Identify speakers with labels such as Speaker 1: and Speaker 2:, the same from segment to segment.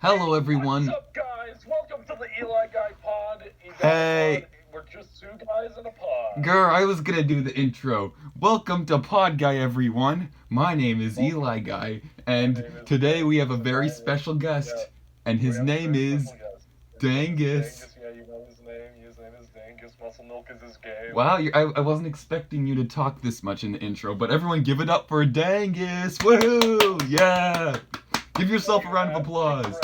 Speaker 1: Hello, everyone.
Speaker 2: What's up, guys? Welcome to the Eli Guy Pod.
Speaker 1: Hey.
Speaker 2: We're just two guys in a pod.
Speaker 1: Grr, I was gonna do the intro. Welcome to PodGuy, everyone. My name is Eli Guy, and today we have a very special guest, and his name is Dangous.
Speaker 2: Yeah, you know his name. His name is Dangous. Muscle Milk is his game.
Speaker 1: Wow, I wasn't expecting you to talk this much in the intro, but everyone give it up for Dangous. Woohoo! Yeah! Give yourself a round of applause.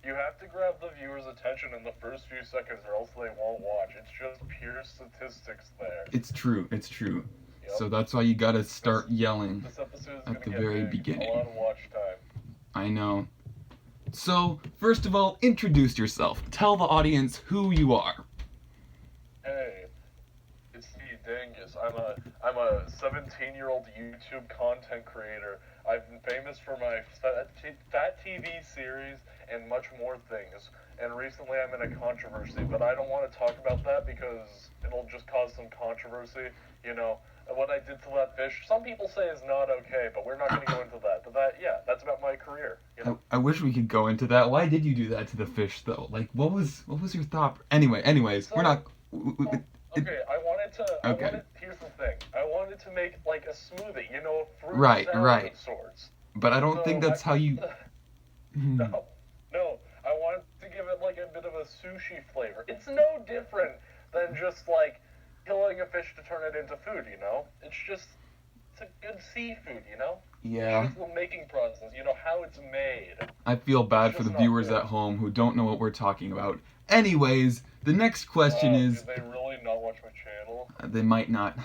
Speaker 2: You have to grab the viewer's attention in the first few seconds or else they won't watch. It's just pure statistics there.
Speaker 1: It's true.
Speaker 2: Yep.
Speaker 1: So that's why you gotta start yelling
Speaker 2: This episode is
Speaker 1: at the
Speaker 2: gonna get
Speaker 1: very
Speaker 2: big.
Speaker 1: beginning.
Speaker 2: A lot of watch time.
Speaker 1: I know. So, first of all, introduce yourself. Tell the audience who you are.
Speaker 2: Hey, it's me, Dangous. I'm a 17-year-old YouTube content creator. I've been famous for my Fat TV series and much more things. And recently I'm in a controversy, but I don't want to talk about that because it'll just cause some controversy. You know, what I did to that fish, some people say is not okay, but we're not going to go into that. But that's about my career. You know?
Speaker 1: I wish we could go into that. Why did you do that to the fish, though? Like, what was your thought? Anyways,
Speaker 2: So,
Speaker 1: we're not.
Speaker 2: Okay, here's the thing. I wanted to make like a smoothie, you know, a fruit salad of sorts.
Speaker 1: But I don't think that's how you.
Speaker 2: No, I wanted to give it like a bit of a sushi flavor. It's no different than just like killing a fish to turn it into food, you know? It's a good seafood, you know?
Speaker 1: Yeah.
Speaker 2: It's just the making process, you know, how it's made.
Speaker 1: I feel bad for the viewers at home who don't know what we're talking about. Anyways, the next question is.
Speaker 2: Do they really not watch my channel?
Speaker 1: They might not.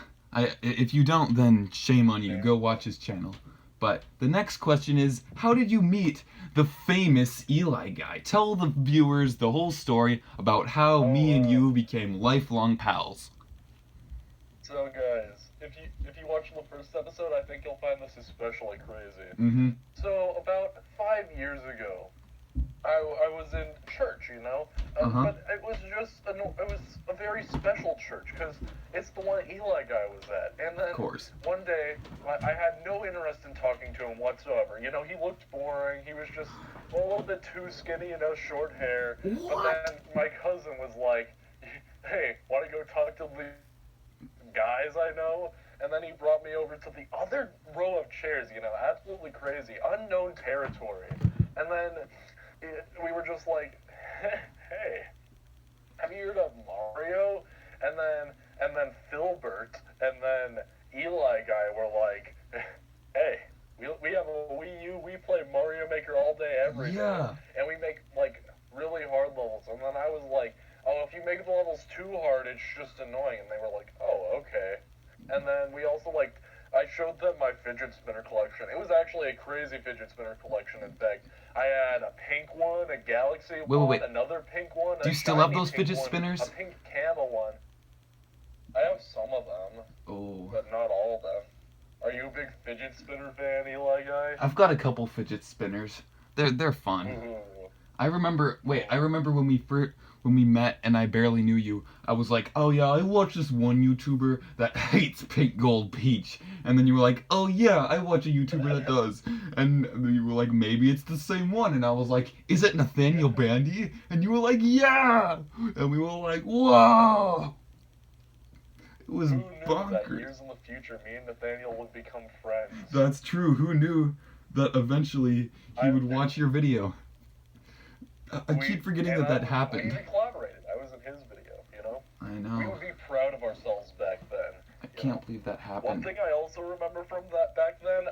Speaker 1: If you don't, then shame on you. Go watch his channel. But the next question is, how did you meet the famous Eli Guy? Tell the viewers the whole story about how me and you became lifelong pals.
Speaker 2: So guys, if you watch the first episode, I think you'll find this especially crazy.
Speaker 1: Mm-hmm.
Speaker 2: So about 5 years ago, I was in church, you know, but it was a very special church because it's the one Eli Guy was at. And then one day, I had no interest in talking to him whatsoever. You know, he looked boring. He was just a little bit too skinny, you know, short hair.
Speaker 1: What?
Speaker 2: But then my cousin was like, "Hey, want to go talk to the guys I know?" And then he brought me over to the other row of chairs, you know, absolutely crazy, unknown territory. And then we were just like, "Hey, have you heard of Mario?" And then Philbert and then Eli Guy were like, "Hey, we have a Wii U. We play Mario Maker all day, every day, and we make like really hard levels." And then I was like, "Oh, if you make the levels too hard, it's just annoying." And they were like, "Oh, okay." And then we also I showed them my fidget spinner collection. It was actually a crazy fidget spinner collection. In fact, I had a pink one, a galaxy one, another pink one.
Speaker 1: Do you still have those fidget spinners?
Speaker 2: A pink camel one. I have some of them, but not all of them. Are you a big fidget spinner fan, Eli Guy?
Speaker 1: I've got a couple fidget spinners. They're fun.
Speaker 2: Ooh.
Speaker 1: I remember when we met and I barely knew you, I was like, "Oh yeah, I watch this one YouTuber that hates Pink Gold Peach." And then you were like, "Oh yeah, I watch a YouTuber that does." And you were like, "Maybe it's the same one." And I was like, "Is it Nathaniel Bandy?" And you were like, "Yeah!" And we were like, "Whoa!" It was bonkers.
Speaker 2: That years in the future, me and Nathaniel would become friends?
Speaker 1: That's true. Who knew that eventually he would watch your video? I keep forgetting that happened.
Speaker 2: We even collaborated. I was in his video, you know?
Speaker 1: I know.
Speaker 2: We would be proud of ourselves back then.
Speaker 1: I can't believe that happened.
Speaker 2: One thing I also remember from that back then,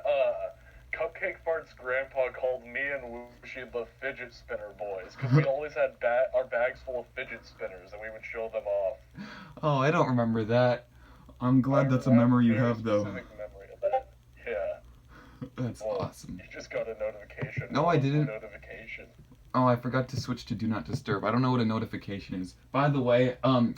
Speaker 2: Cupcake Fart's grandpa called me and Wushi the fidget spinner boys, because we always had our bags full of fidget spinners, and we would show them off.
Speaker 1: Oh, I don't remember that. I'm glad that's a memory you have, though.
Speaker 2: Specific memory of that. Yeah.
Speaker 1: That's awesome.
Speaker 2: You just got a notification.
Speaker 1: No, I didn't.
Speaker 2: Notification.
Speaker 1: Oh, I forgot to switch to Do Not Disturb. I don't know what a notification is. By the way, I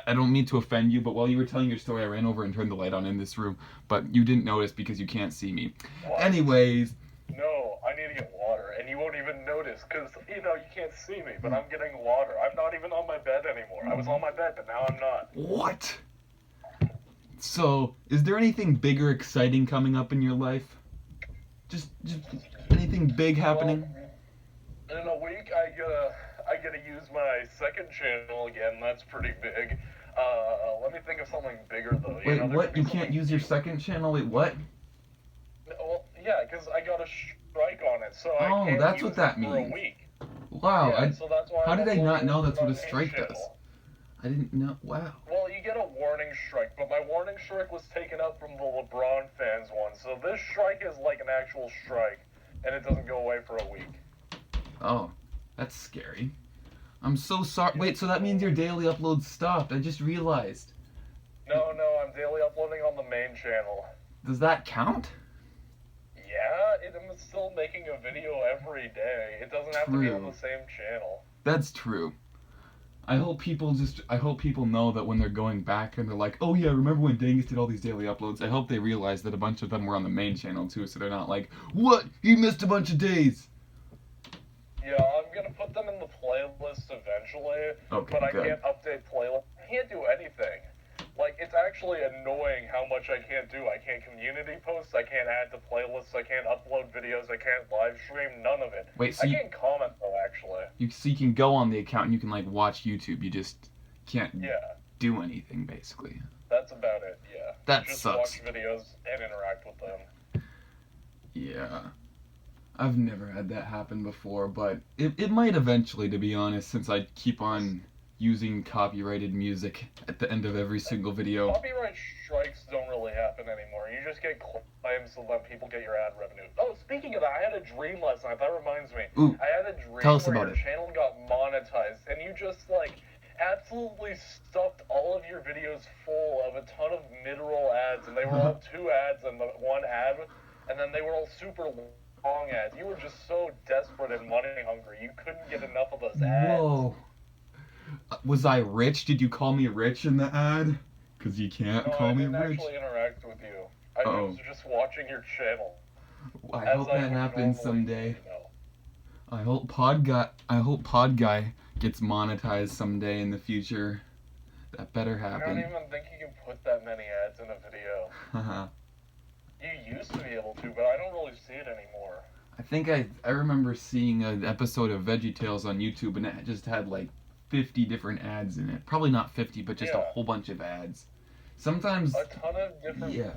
Speaker 1: don't mean to offend you, but while you were telling your story, I ran over and turned the light on in this room, but you didn't notice because you can't see me.
Speaker 2: What?
Speaker 1: Anyways.
Speaker 2: No, I need to get water, and you won't even notice, because, you know, you can't see me, but I'm getting water. I'm not even on my bed anymore. I was on my bed, but now I'm not.
Speaker 1: What? So, is there anything big or exciting coming up in your life? Just anything big happening?
Speaker 2: Well, in a week, I gotta use my second channel again. That's pretty big. Let me think of something bigger though. You
Speaker 1: Wait,
Speaker 2: know, there could
Speaker 1: what?
Speaker 2: be
Speaker 1: You can't
Speaker 2: something
Speaker 1: use your
Speaker 2: huge.
Speaker 1: second channel? Wait, what?
Speaker 2: Well, yeah, because I got a strike on it, so I
Speaker 1: Oh,
Speaker 2: can't
Speaker 1: that's what
Speaker 2: use it
Speaker 1: that
Speaker 2: for a
Speaker 1: means.
Speaker 2: week.
Speaker 1: Wow,
Speaker 2: Yeah, so that's why
Speaker 1: how
Speaker 2: I'm
Speaker 1: did I not
Speaker 2: uploading
Speaker 1: know
Speaker 2: to
Speaker 1: that's what
Speaker 2: my
Speaker 1: a
Speaker 2: main
Speaker 1: strike does?
Speaker 2: channel.
Speaker 1: I didn't know. Wow.
Speaker 2: Well, you get a warning strike, but my warning strike was taken out from the LeBron fans one, so this strike is like an actual strike, and it doesn't go away for a week.
Speaker 1: Oh, that's scary. I'm so sorry. Wait, so that means your daily uploads stopped. I just realized.
Speaker 2: No, I'm daily uploading on the main channel.
Speaker 1: Does that count?
Speaker 2: Yeah, I'm still making a video every day. It doesn't have to be on
Speaker 1: True.
Speaker 2: the same channel.
Speaker 1: That's true. I hope people know that when they're going back and they're like, oh yeah, remember when Dangous did all these daily uploads? I hope they realize that a bunch of them were on the main channel too, so they're not like, what? You missed a bunch of days.
Speaker 2: Yeah, I'm gonna put them in the playlist eventually,
Speaker 1: Okay,
Speaker 2: but I
Speaker 1: good.
Speaker 2: can't update playlist. I can't do anything. Like, it's actually annoying how much I can't do. I can't community post, I can't add to playlists, I can't upload videos, I can't live stream, none of it.
Speaker 1: Wait, so
Speaker 2: I
Speaker 1: you,
Speaker 2: can't comment though, actually.
Speaker 1: so you can go on the account and you can like watch YouTube. You just can't
Speaker 2: Yeah,
Speaker 1: do anything basically.
Speaker 2: that's about it, yeah.
Speaker 1: That
Speaker 2: Just
Speaker 1: sucks.
Speaker 2: watch videos and interact with them.
Speaker 1: Yeah. I've never had that happen before, but it might eventually, to be honest, since I keep on using copyrighted music at the end of every single video.
Speaker 2: Copyright strikes don't really happen anymore. You just get claims to let people get your ad revenue. Oh, speaking of that, I had a dream last night. That reminds me.
Speaker 1: Ooh,
Speaker 2: I had a dream
Speaker 1: tell us
Speaker 2: where
Speaker 1: about
Speaker 2: your
Speaker 1: it.
Speaker 2: channel got monetized, and you just, like, absolutely stuffed all of your videos full of a ton of mid-roll ads, and they were all 2 ads and the 1 ad, and then they were all super long ads. You were just so desperate and money hungry. You couldn't get enough of those ads.
Speaker 1: Whoa. Was I rich? Did you call me rich in the ad? Because you can't
Speaker 2: No,
Speaker 1: call
Speaker 2: I
Speaker 1: me
Speaker 2: didn't
Speaker 1: rich.
Speaker 2: actually interact with you. I
Speaker 1: Uh-oh.
Speaker 2: was just watching your channel.
Speaker 1: I
Speaker 2: As
Speaker 1: hope
Speaker 2: I
Speaker 1: that
Speaker 2: would
Speaker 1: happens
Speaker 2: normally
Speaker 1: someday.
Speaker 2: do, you know.
Speaker 1: I hope PodGuy gets monetized someday in the future. That better
Speaker 2: I don't
Speaker 1: happen.
Speaker 2: even think you can put that many ads in a video.
Speaker 1: Haha.
Speaker 2: You used to be able to, but I don't really see it anymore.
Speaker 1: I think I remember seeing an episode of VeggieTales on YouTube and it just had like 50 different ads in it. Probably not 50, but just a
Speaker 2: Yeah.
Speaker 1: whole bunch of ads. Sometimes,
Speaker 2: A ton of different
Speaker 1: yeah,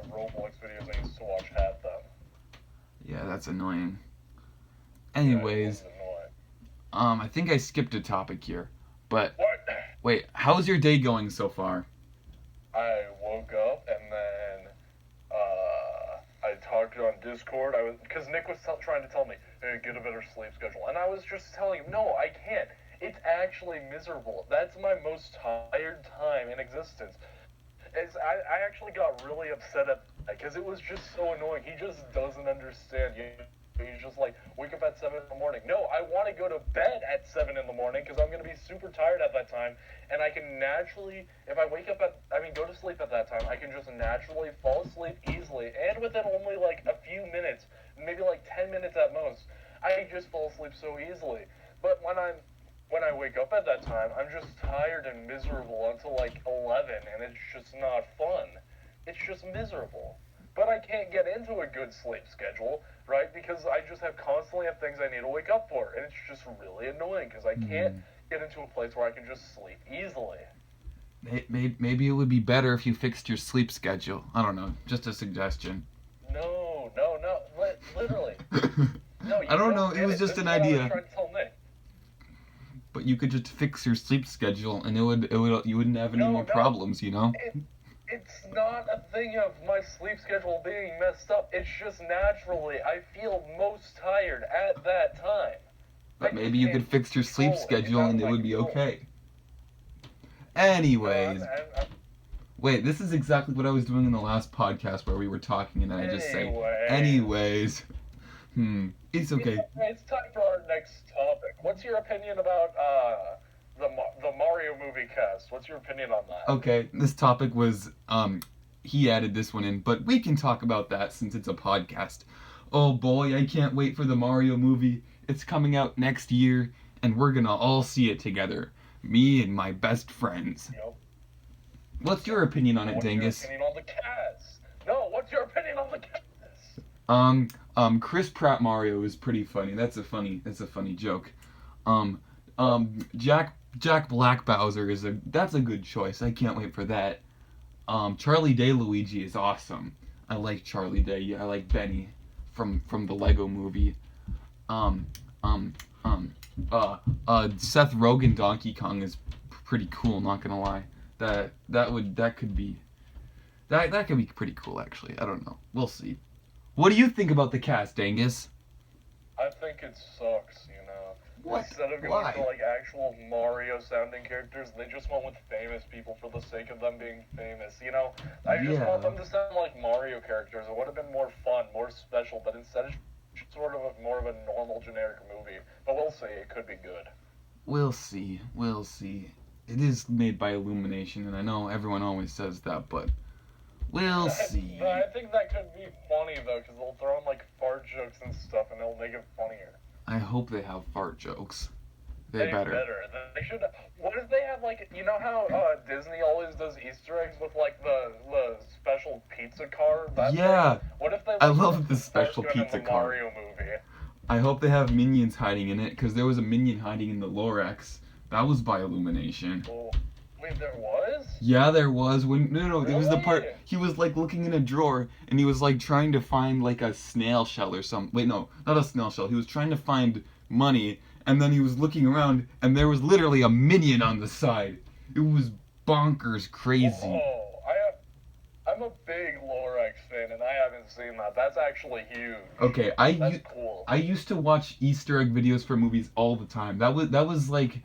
Speaker 2: Roblox videos I used to watch had them.
Speaker 1: yeah, that's annoying.
Speaker 2: Yeah, it
Speaker 1: Anyways,
Speaker 2: was annoying.
Speaker 1: I think I skipped a topic here, but
Speaker 2: What?
Speaker 1: wait, how's your day going so far?
Speaker 2: I woke up and then I talked on Discord. Because Nick was trying to tell me, hey, get a better sleep schedule, and I was just telling him, no, I can't. It's actually miserable. That's my most tired time in existence. I actually got really upset at that because it was just so annoying. He just doesn't understand. He's just like, wake up at 7 in the morning. No, I want to go to bed at 7 in the morning because I'm going to be super tired at that time. And I can naturally, if I go to sleep at that time, I can just naturally fall asleep easily. And within only like a few minutes, maybe like 10 minutes at most, I just fall asleep so easily. But when I wake up at that time, I'm just tired and miserable until like 11, and it's just not fun. It's just miserable. But I can't get into a good sleep schedule, right? Because I just constantly have things I need to wake up for, and it's just really annoying because I can't get into a place where I can just sleep easily.
Speaker 1: Maybe it would be better if you fixed your sleep schedule. I don't know, just a suggestion.
Speaker 2: No, literally. No, you
Speaker 1: I don't know,
Speaker 2: get
Speaker 1: it was just
Speaker 2: This
Speaker 1: an
Speaker 2: is what I was
Speaker 1: idea.
Speaker 2: trying to tell Nick.
Speaker 1: But you could just fix your sleep schedule and you wouldn't have any more
Speaker 2: No.
Speaker 1: problems, you know?
Speaker 2: It's not a thing of my sleep schedule being messed up. It's just naturally I feel most tired at that time.
Speaker 1: But maybe you could fix your sleep schedule and it would be okay. Anyways, wait, this is exactly what I was doing in the last podcast where we were talking and I just say, anyways. It's okay.
Speaker 2: It's time for our next topic. What's your opinion about the Mario movie cast? What's your opinion on that?
Speaker 1: Okay, this topic was, he added this one in, but we can talk about that since it's a podcast. Oh boy, I can't wait for the Mario movie. It's coming out next year, and we're gonna all see it together. Me and my best friends.
Speaker 2: Yep.
Speaker 1: What's your opinion on it,
Speaker 2: What's
Speaker 1: Dangous?
Speaker 2: your opinion on the cast? No, what's your opinion on the cast?
Speaker 1: Chris Pratt Mario is pretty funny. That's a funny joke. Um, Jack Black Bowser that's a good choice. I can't wait for that. Charlie Day Luigi is awesome. I like Charlie Day. I like Benny from the Lego Movie. Um, um, um, Seth Rogen Donkey Kong is pretty cool. Not gonna lie. That could be pretty cool actually. I don't know. We'll see. What do you think about the cast, Dangous?
Speaker 2: I think it sucks, you know.
Speaker 1: What?
Speaker 2: Instead of going
Speaker 1: Why?
Speaker 2: for like actual Mario sounding characters, they just went with famous people for the sake of them being famous. You know, I just
Speaker 1: Yeah.
Speaker 2: want them to sound like Mario characters. It would have been more fun, more special. But instead, it's sort of more of a normal generic movie. But we'll see. It could be good.
Speaker 1: We'll see. We'll see. It is made by Illumination, and I know everyone always says that, but we'll see.
Speaker 2: But I think that could be funny though, because they'll throw in like fart jokes and stuff, and it'll make it funnier.
Speaker 1: I hope they have fart jokes.
Speaker 2: They
Speaker 1: better.
Speaker 2: They should. What if they have like, you know how Disney always does Easter eggs with like the special pizza car?
Speaker 1: Yeah.
Speaker 2: What if they?
Speaker 1: I love the special
Speaker 2: Cartoon
Speaker 1: pizza
Speaker 2: in the
Speaker 1: car.
Speaker 2: Mario movie.
Speaker 1: I hope they have minions hiding in it, because there was a minion hiding in the Lorax. That was by Illumination.
Speaker 2: Oh, wait, there was?
Speaker 1: Yeah, there was. No, it was the part
Speaker 2: Really?
Speaker 1: he was like looking in a drawer and he was like trying to find like a snail shell or something. Wait, no, not a snail shell. He was trying to find money, and then he was looking around and there was literally a minion on the side. It was bonkers crazy.
Speaker 2: Oh, I'm a big Lorax fan, and I haven't seen that. That's actually huge.
Speaker 1: Okay,
Speaker 2: That's cool.
Speaker 1: I used to watch Easter egg videos for movies all the time. That was like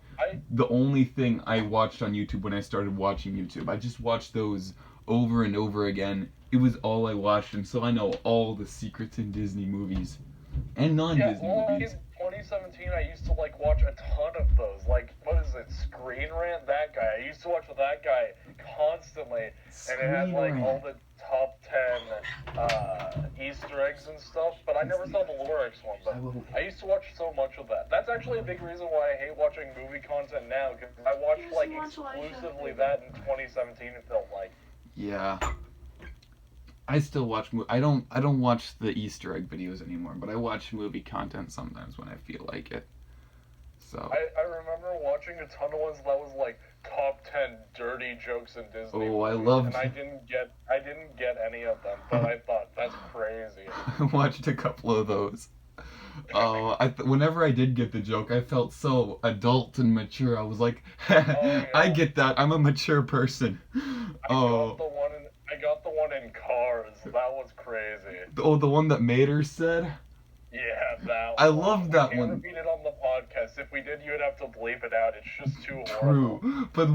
Speaker 1: the only thing I watched on YouTube when I started watching YouTube. I just watched those over and over again. It was all I watched, and so I know all the secrets in Disney movies and non-Disney movies.
Speaker 2: In 2017, I used to like watch a ton of those. Like, what is it? Screen Rant? That guy. I used to watch that guy constantly, and it had like all the top 10 Easter eggs and stuff. But I never saw the Lorax one. But I used to watch so much of that. That's actually a big reason why I hate watching movie content now, because I watched like exclusively that in 2017. It felt like.
Speaker 1: Yeah. I still watch. I don't watch the Easter egg videos anymore, but I watch movie content sometimes when I feel like it. So.
Speaker 2: I remember watching a ton of ones that was like top 10 dirty jokes in Disney.
Speaker 1: Oh, I
Speaker 2: movies,
Speaker 1: loved.
Speaker 2: And I didn't get any of them, but I thought that's crazy.
Speaker 1: I watched a couple of those. Oh, whenever I did get the joke, I felt so adult and mature. I was like,
Speaker 2: yeah.
Speaker 1: I get that. I'm a mature person.
Speaker 2: I got the one in Cars. That was crazy.
Speaker 1: Oh, the one that Mater said?
Speaker 2: Yeah, that
Speaker 1: I
Speaker 2: one.
Speaker 1: love that
Speaker 2: We
Speaker 1: one.
Speaker 2: can't repeat it on the podcast. If we did, you would have to bleep it out. It's just too horrible.
Speaker 1: True. But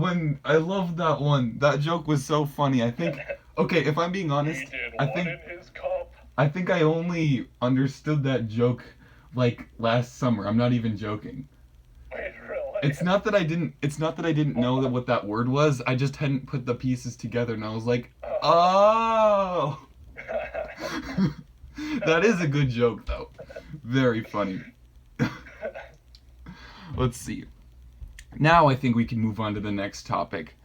Speaker 1: I love that one. That joke was so funny. I think, okay, if I'm being honest,
Speaker 2: He did
Speaker 1: I
Speaker 2: one
Speaker 1: think
Speaker 2: in his cup.
Speaker 1: I think I only understood that joke like last summer. I'm not even joking.
Speaker 2: Wait, really?
Speaker 1: It's not that I didn't know what that word was. I just hadn't put the pieces together, and I was like, oh. That is a good joke, though. Very funny. Let's see. Now I think we can move on to the next topic.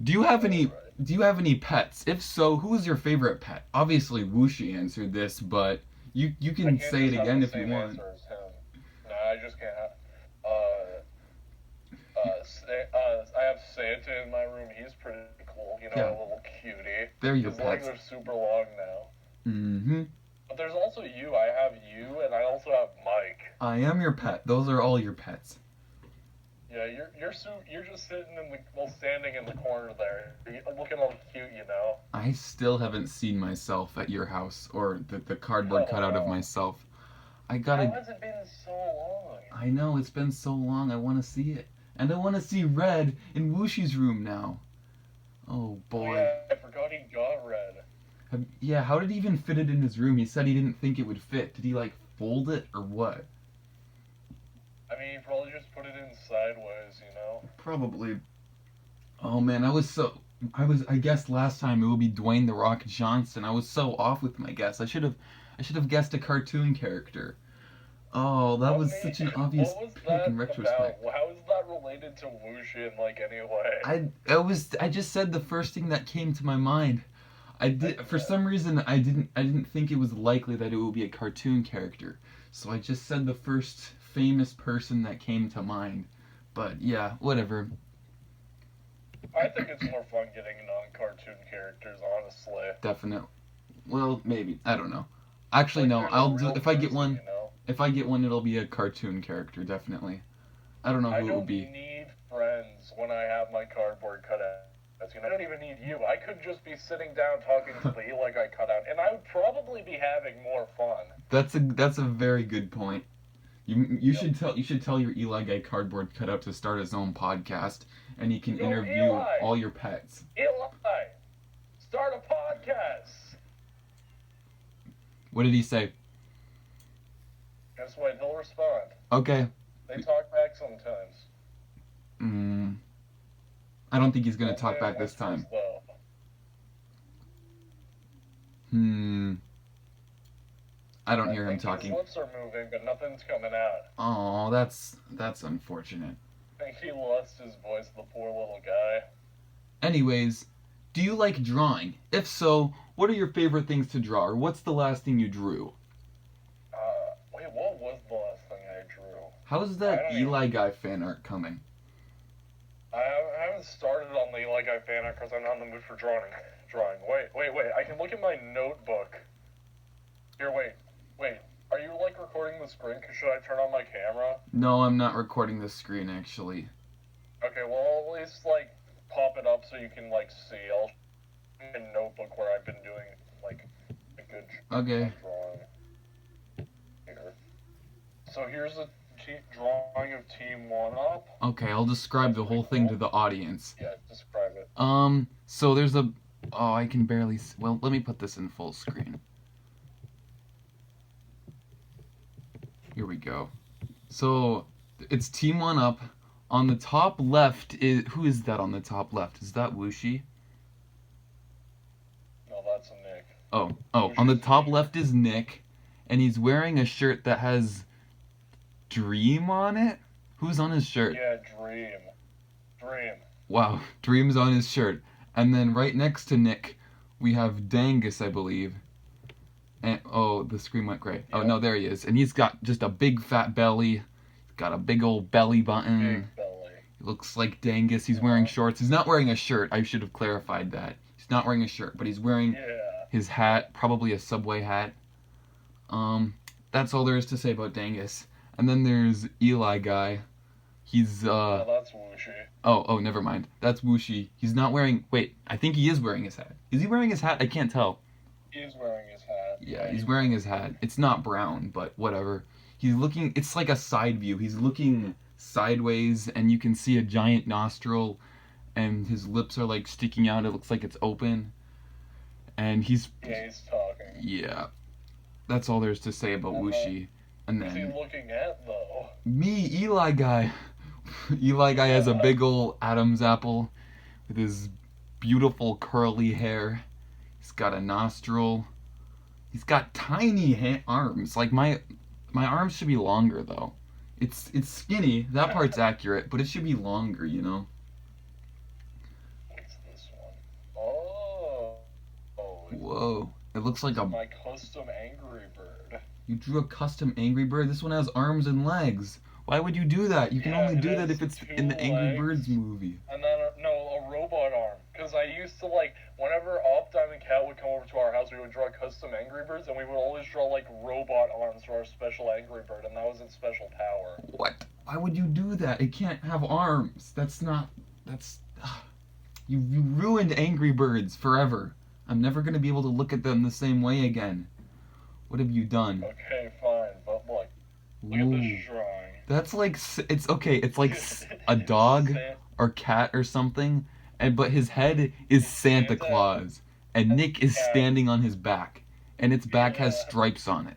Speaker 1: Do you have any pets? If so, who is your favorite pet? Obviously, Wushi answered this, but you can say it again if you want.
Speaker 2: No, I just can't. I have Santa in my room. He's pretty cool. You know,
Speaker 1: Yeah.
Speaker 2: a little cutie.
Speaker 1: They're your
Speaker 2: His legs
Speaker 1: pets.
Speaker 2: are super long now.
Speaker 1: Mm-hmm.
Speaker 2: But there's also you. I have you, and I also have Mike.
Speaker 1: I am your pet. Those are all your pets.
Speaker 2: Yeah, you're just sitting standing in the corner there, looking all cute, you know.
Speaker 1: I still haven't seen myself at your house, or the cardboard cutout of myself.
Speaker 2: How has it been so long?
Speaker 1: I know, it's been so long. I want to see it. And I want to see Red in Wushi's room now. Oh, boy.
Speaker 2: Yeah, I forgot he got Red.
Speaker 1: Yeah, how did he even fit it in his room? He said he didn't think it would fit. Did he, like, fold it, or what?
Speaker 2: I mean, he probably just put it in sideways, you know?
Speaker 1: Probably. Oh, man, I guessed last time it would be Dwayne The Rock Johnson. I was so off with my guess. I should have guessed a cartoon character. Oh, that was such an obvious pick in retrospect.
Speaker 2: How is that related to Wuxi in, like, any way?
Speaker 1: I just said the first thing that came to my mind. I did for some reason I didn't think it was likely that it would be a cartoon character. So I just said the first famous person that came to mind. But yeah, whatever.
Speaker 2: I think it's more fun getting non-cartoon characters, honestly.
Speaker 1: Definitely. Well, maybe. I don't know. Actually
Speaker 2: Like
Speaker 1: no,
Speaker 2: there's a
Speaker 1: I'll do
Speaker 2: real
Speaker 1: if I get
Speaker 2: person,
Speaker 1: one
Speaker 2: you know?
Speaker 1: if I get one it'll be a cartoon character, definitely. I don't know
Speaker 2: I
Speaker 1: who it would
Speaker 2: don't
Speaker 1: be.
Speaker 2: need friends when I have my cardboard cutouts. You know, I don't even need you. I could just be sitting down talking to the Eli guy cutout, and I would probably be having more fun.
Speaker 1: That's a very good point. You
Speaker 2: Yep.
Speaker 1: should tell your Eli guy cardboard cutout to start his own podcast and he can
Speaker 2: Yo,
Speaker 1: interview
Speaker 2: Eli!
Speaker 1: all your pets.
Speaker 2: Eli! Start a podcast!
Speaker 1: What did he say?
Speaker 2: Guess what? He'll respond.
Speaker 1: Okay.
Speaker 2: They talk back sometimes.
Speaker 1: I don't think he's gonna talk
Speaker 2: Only
Speaker 1: back
Speaker 2: in
Speaker 1: this time.
Speaker 2: whispers, though.
Speaker 1: I don't hear
Speaker 2: I
Speaker 1: him
Speaker 2: think
Speaker 1: talking.
Speaker 2: his lips are moving, but nothing's coming out.
Speaker 1: Oh, that's unfortunate.
Speaker 2: I think he lost his voice, the poor little guy.
Speaker 1: Anyways, do you like drawing? If so, what are your favorite things to draw, or what's the last thing you drew?
Speaker 2: Wait, what was the last thing I drew?
Speaker 1: How's that
Speaker 2: I don't
Speaker 1: Eli guy fan art coming?
Speaker 2: I haven't started on the Eli Guy fan art because I'm not in the mood for drawing. Wait. I can look at my notebook. Here, wait. Are you, like, recording the screen? Should I turn on my camera?
Speaker 1: No, I'm not recording the screen, actually.
Speaker 2: Okay, well, at least, like, pop it up so you can, like, see. I'll in a notebook where I've been doing, like, a good
Speaker 1: Okay.
Speaker 2: drawing. Here. So here's a drawing of Team 1-Up.
Speaker 1: Okay, I'll describe the whole thing to the audience.
Speaker 2: Yeah, describe it.
Speaker 1: So there's a... Oh, I can barely... Well, let me put this in full screen. Here we go. So, it's Team 1-Up. On the top left is... Who is that on the top left? Is that Wooshi?
Speaker 2: No, that's a Nick.
Speaker 1: Oh, on the top left is Nick. And he's wearing a shirt that has... Dream on it? Who's on his shirt?
Speaker 2: Yeah, Dream.
Speaker 1: Wow, Dream's on his shirt. And then right next to Nick, we have Dangous, I believe. And oh, the screen went gray. Oh no, there he is. And he's got just a big fat belly. He's got a big old belly button.
Speaker 2: Big belly.
Speaker 1: He looks like Dangous. He's wearing shorts. He's not wearing a shirt. I should have clarified that. He's not wearing a shirt, but he's wearing his hat, probably a Subway hat. That's all there is to say about Dangous. And then there's Eli guy. He's
Speaker 2: No, that's Wooshi.
Speaker 1: Oh, never mind. That's Wooshi. He's not wearing... Wait, I think he is wearing his hat. Is he wearing his hat? I can't tell.
Speaker 2: He is wearing his hat.
Speaker 1: Yeah, he's wearing his hat. It's not brown, but whatever. He's looking... It's like a side view. He's looking sideways, and you can see a giant nostril, and his lips are, like, sticking out. It looks like it's open. And he's...
Speaker 2: Yeah, he's talking.
Speaker 1: Yeah. That's all there's to say about Wooshi. And
Speaker 2: What's he
Speaker 1: then...
Speaker 2: looking at, though?
Speaker 1: Me, Eli guy. Eli guy has a big old Adam's apple with his beautiful curly hair. He's got a nostril. He's got tiny arms. Like my arms should be longer though. It's skinny. That part's accurate, but it should be longer, you know.
Speaker 2: What's this one? Oh.
Speaker 1: Whoa! It looks like a...
Speaker 2: My custom Angry Bird.
Speaker 1: You drew a custom Angry Bird. This one has arms and legs. Why would you do that? You can only do that if it's in the Angry Birds movie.
Speaker 2: And then, a robot arm. Because I used to, like, whenever Optime and Cat would come over to our house, we would draw custom Angry Birds, and we would always draw, like, robot arms for our special Angry Bird, and that was its special power.
Speaker 1: What? Why would you do that? It can't have arms. That's... You ruined Angry Birds forever. I'm never going to be able to look at them the same way again. What have you done?
Speaker 2: Okay, fine, but look. Look at this drawing.
Speaker 1: That's like... It's okay. It's like a dog or cat or something, but his head is Santa Claus, and Nick is standing on his back, and its back has stripes on it.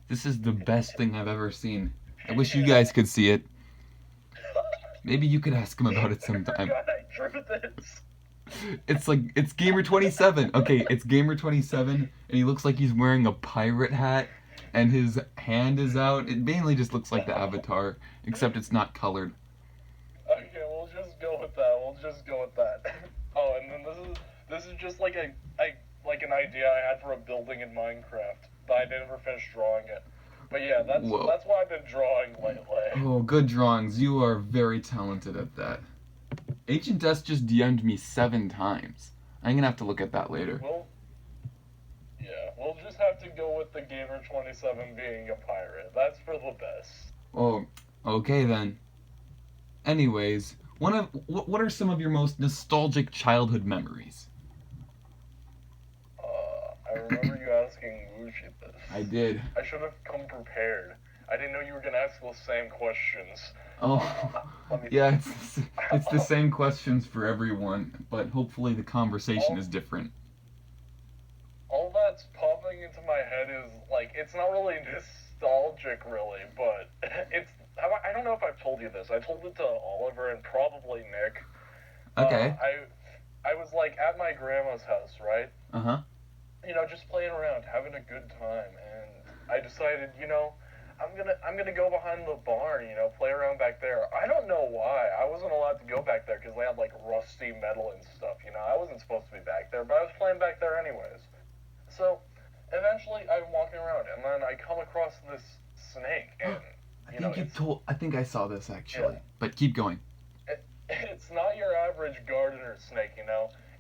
Speaker 1: This is the best thing I've ever seen. I wish you guys could see it. Maybe you could ask him about it sometime.
Speaker 2: God, I drew this.
Speaker 1: It's Gamer27. Okay, it's Gamer27, and he looks like he's wearing a pirate hat, and his hand is out. It mainly just looks like the Avatar, except it's not colored.
Speaker 2: Okay, we'll just go with that. Oh, and then this is just like a like an idea I had for a building in Minecraft, but I never finished drawing it. But yeah,
Speaker 1: Whoa.
Speaker 2: that's what I've been drawing lately.
Speaker 1: Oh, good drawings. You are very talented at that. Agent S just DM'd me 7 times. I'm gonna have to look at that later.
Speaker 2: We'll yeah, we'll just have to go with the Gamer27 being a pirate. That's for the best.
Speaker 1: Oh, okay then. Anyways, what are some of your most nostalgic childhood memories?
Speaker 2: I remember you asking Wushi this.
Speaker 1: I did.
Speaker 2: I should have come prepared. I didn't know you were gonna ask those same questions.
Speaker 1: Oh,
Speaker 2: Let me
Speaker 1: yeah,
Speaker 2: think.
Speaker 1: it's the same questions for everyone, but hopefully the conversation is different.
Speaker 2: All that's popping into my head is like it's not really nostalgic, really, but it's. I don't know if I've told you this. I told it to Oliver and probably Nick.
Speaker 1: Okay.
Speaker 2: I was like at my grandma's house, right?
Speaker 1: Uh-huh.
Speaker 2: You know, just playing around, having a good time, and I decided, I'm gonna go behind the barn, play around back there. I don't know why. I wasn't allowed to go back there because they had like rusty metal and stuff. I wasn't supposed to be back there, but I was playing back there anyways. So eventually, I'm walking around, and then I come across this snake, and
Speaker 1: I think I saw this actually,
Speaker 2: Yeah.
Speaker 1: but keep going.
Speaker 2: It's not your average gardener snake.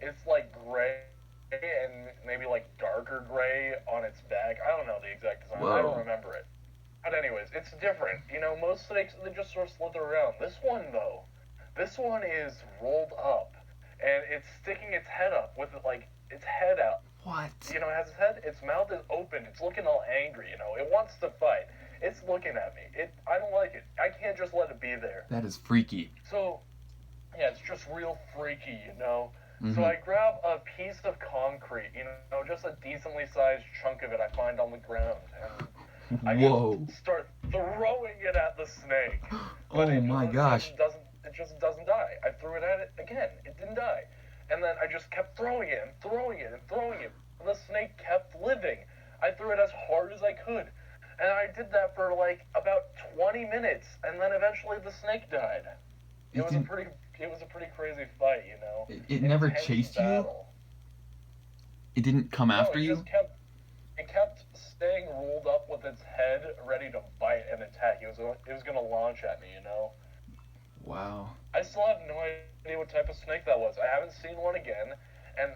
Speaker 2: It's like gray and maybe like darker gray on its back. I don't know the exact design. I don't
Speaker 1: Whoa.
Speaker 2: remember it. But anyways, it's different. Most snakes, they just sort of slither around. This one though, this one is rolled up, and it's sticking its head up with like its head out.
Speaker 1: What?
Speaker 2: It has its head, its mouth is open. It's looking all angry. It wants to fight. It's looking at me. I don't like it. I can't just let it be there.
Speaker 1: That is freaky.
Speaker 2: So, yeah, it's just real freaky.
Speaker 1: Mhm.
Speaker 2: So I grab a piece of concrete, just a decently sized chunk of it I find on the ground, and I
Speaker 1: Whoa.
Speaker 2: just start throwing it at the snake.
Speaker 1: Oh my gosh.
Speaker 2: It just doesn't die. I threw it at it again. It didn't die. And then I just kept throwing it and throwing it and throwing it. And the snake kept living. I threw it as hard as I could. And I did that for like about 20 minutes, and then eventually the snake died. It was a pretty crazy fight,
Speaker 1: It never
Speaker 2: Intense
Speaker 1: chased
Speaker 2: battle.
Speaker 1: you? It didn't come after
Speaker 2: No,
Speaker 1: you?
Speaker 2: it kept staying rolled up with its head ready to bite and attack. It was gonna launch at me,
Speaker 1: Wow.
Speaker 2: I still have no idea what type of snake that was. I haven't seen one again, and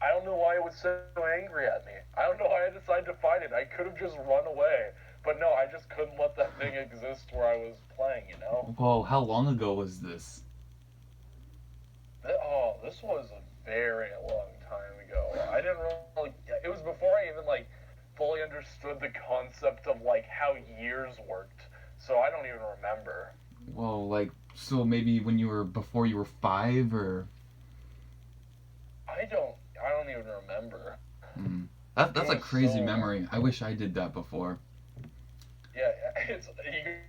Speaker 2: I don't know why it was so angry at me. I don't know why I decided to fight it. I could have just run away, but no, I just couldn't let that thing exist where I was playing,
Speaker 1: Whoa, how long ago was this?
Speaker 2: Oh, this was a very long time ago. I didn't really. It was before I even fully understood the concept of how years worked. So I don't even remember.
Speaker 1: Whoa, so maybe before you were 5 or?
Speaker 2: I don't even remember.
Speaker 1: That's a
Speaker 2: was
Speaker 1: crazy
Speaker 2: so-
Speaker 1: memory. I wish I did that before.
Speaker 2: Yeah, you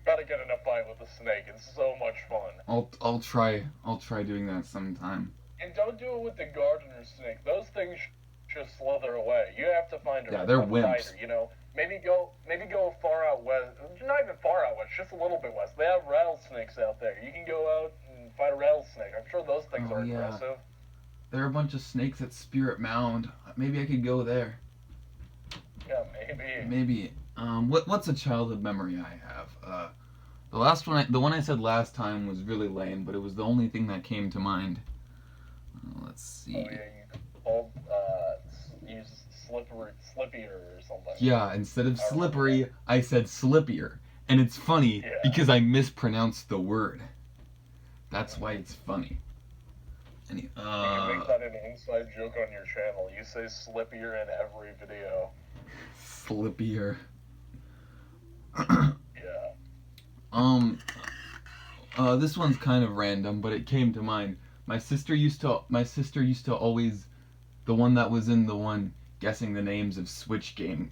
Speaker 2: gotta get in a fight with a snake. It's so much fun.
Speaker 1: I'll try doing that sometime.
Speaker 2: And don't do it with the gardener snake. Those things just slither away. You have to find
Speaker 1: Yeah, they're
Speaker 2: a
Speaker 1: wimps.
Speaker 2: fighter, Maybe go far out west. Not even far out west, just a little bit west. They have rattlesnakes out there. You can go out and fight a rattlesnake. I'm sure those things
Speaker 1: Oh,
Speaker 2: are
Speaker 1: yeah.
Speaker 2: aggressive.
Speaker 1: There are a bunch of snakes at Spirit Mound. Maybe I could go there.
Speaker 2: Yeah, maybe.
Speaker 1: Maybe. What's a childhood memory I have? The one I said last time was really lame, but it was the only thing that came to mind. Let's see.
Speaker 2: Oh, yeah, you called, use slippier or something.
Speaker 1: Yeah, instead of slippery, I said slippier. And it's funny
Speaker 2: Yeah.
Speaker 1: because I mispronounced the word. That's why it's funny.
Speaker 2: You can make that an inside joke on your channel. You say slippier in every video.
Speaker 1: Slippier.
Speaker 2: Yeah.
Speaker 1: This one's kind of random, but it came to mind. My sister used to always, the one that was in the one guessing the names of Switch Game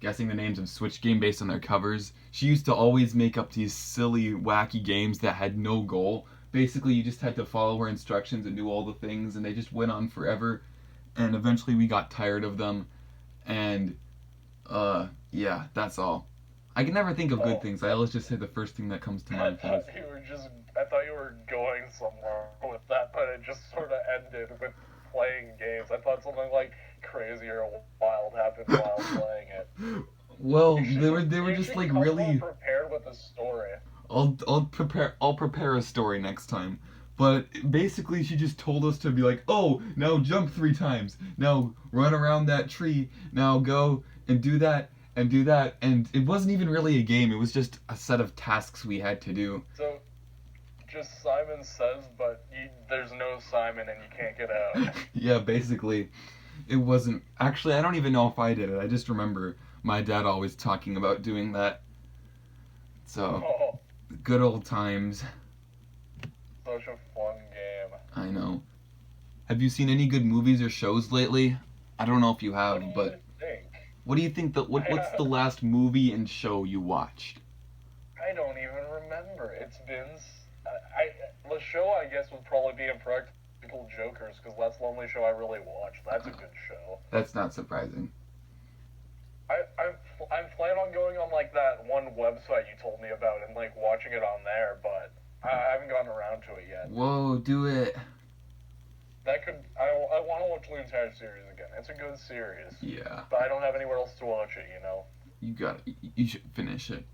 Speaker 1: based on their covers. She used to always make up these silly, wacky games that had no goal. Basically, you just had to follow her instructions and do all the things, and they just went on forever. And eventually, we got tired of them. And yeah, that's all. I can never think of good things. I always just say the first thing that comes to
Speaker 2: I
Speaker 1: mind
Speaker 2: thought
Speaker 1: first.
Speaker 2: you were going somewhere with that, but it just sort of ended with playing games. I thought something like crazy or wild happened while playing it.
Speaker 1: Well,
Speaker 2: You
Speaker 1: they were
Speaker 2: you
Speaker 1: just
Speaker 2: should
Speaker 1: like
Speaker 2: come more
Speaker 1: really.
Speaker 2: prepared with a story.
Speaker 1: I'll prepare a story next time. But basically, she just told us to be like, oh, now jump 3 times. Now run around that tree. Now go and do that and do that. And it wasn't even really a game. It was just a set of tasks we had to do.
Speaker 2: So, just Simon Says, but there's no Simon and you can't get out.
Speaker 1: Yeah, basically, it wasn't. Actually, I don't even know if I did it. I just remember my dad always talking about doing that. So,
Speaker 2: Oh,
Speaker 1: good old times.
Speaker 2: such a fun game.
Speaker 1: I know. Have you seen any good movies or shows lately? I don't know if you
Speaker 2: What
Speaker 1: have,
Speaker 2: do you
Speaker 1: but
Speaker 2: think?
Speaker 1: what do you think what's the last movie and show you watched?
Speaker 2: I don't even remember. It's been. The show, I guess, would probably be Impractical Jokers, because that's the only show I really watched. That's a good show.
Speaker 1: That's not surprising.
Speaker 2: I'm planning on going on, like, that one website you told me about and, like, watching it on there, but I haven't gotten around to it yet.
Speaker 1: Whoa, do it.
Speaker 2: I want to watch the entire series again. It's a good series.
Speaker 1: Yeah.
Speaker 2: But I don't have anywhere else to watch it, you know?
Speaker 1: You should finish it.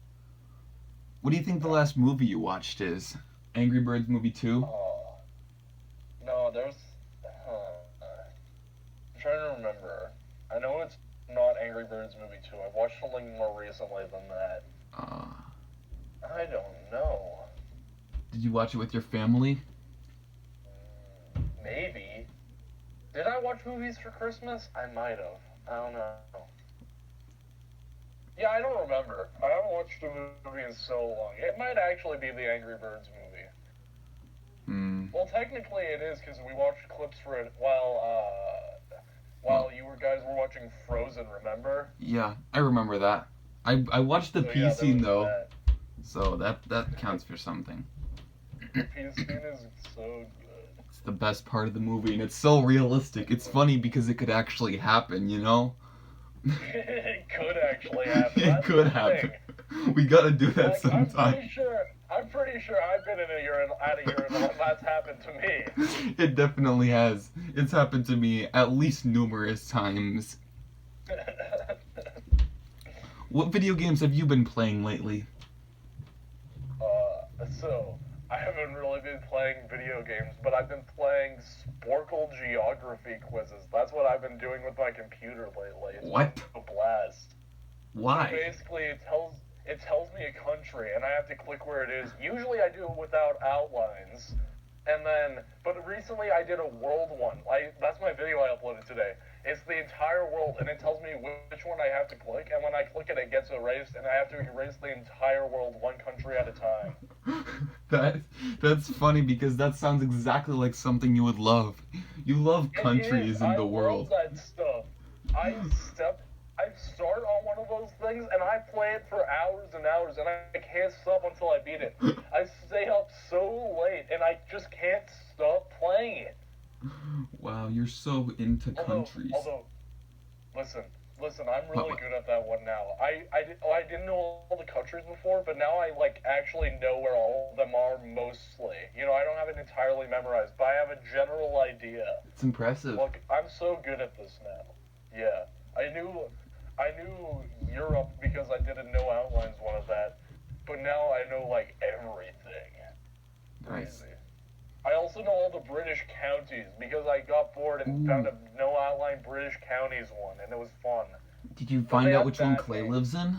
Speaker 1: What do you think the last movie you watched is? Angry Birds movie 2?
Speaker 2: Oh. No, there's... I'm trying to remember. I know it's not Angry Birds movie 2. I've watched something more recently than that. I don't know.
Speaker 1: Did you watch it with your family?
Speaker 2: Maybe. Did I watch movies for Christmas? I might have. I don't know. Yeah, I don't remember. I haven't watched a movie in so long. It might actually be the Angry Birds movie. Well, technically it is, because we watched clips for it while you guys were watching Frozen, remember?
Speaker 1: Yeah, I remember that. I watched the
Speaker 2: So,
Speaker 1: pee
Speaker 2: yeah,
Speaker 1: scene though,
Speaker 2: that.
Speaker 1: so that counts for something.
Speaker 2: The pee scene is so good.
Speaker 1: It's the best part of the movie, and it's so realistic. It's funny because it could actually happen, you know?
Speaker 2: It could actually happen.
Speaker 1: It
Speaker 2: That's
Speaker 1: could
Speaker 2: the
Speaker 1: happen.
Speaker 2: thing.
Speaker 1: We gotta do that
Speaker 2: Like,
Speaker 1: sometime.
Speaker 2: I'm pretty sure I've been in a urinal and that's happened to me.
Speaker 1: It definitely has. It's happened to me at least numerous times. What video games have you been playing lately?
Speaker 2: So, I haven't really been playing video games, but I've been playing Sporkle geography quizzes. That's what I've been doing with my computer lately. It's
Speaker 1: What?
Speaker 2: been a blast.
Speaker 1: Why?
Speaker 2: Basically, it tells me a country, and I have to click where it is. Usually I do it without outlines. But recently I did a world one. That's my video I uploaded today. It's the entire world, and it tells me which one I have to click, and when I click it, it gets erased, and I have to erase the entire world, one country at a time.
Speaker 1: That's funny because that sounds exactly like something you would love. You love countries in the world.
Speaker 2: I love that stuff. I start on one of those things, and I play it for hours and hours, and I can't stop until I beat it. I stay up so late, and I just can't stop playing it.
Speaker 1: Wow, you're so into countries.
Speaker 2: Although, listen, I'm really good at that one now. I didn't know all the countries before, but now I actually know where all of them are mostly. You know, I don't have it entirely memorized, but I have a general idea.
Speaker 1: It's impressive.
Speaker 2: Look, I'm so good at this now. Yeah, I knew Europe because I did a no outlines one of that, but now I know everything.
Speaker 1: Nice.
Speaker 2: Crazy. I also know all the British counties because I got bored and found a no outline British counties one, and it was fun.
Speaker 1: Did you find out which one Clay lives in?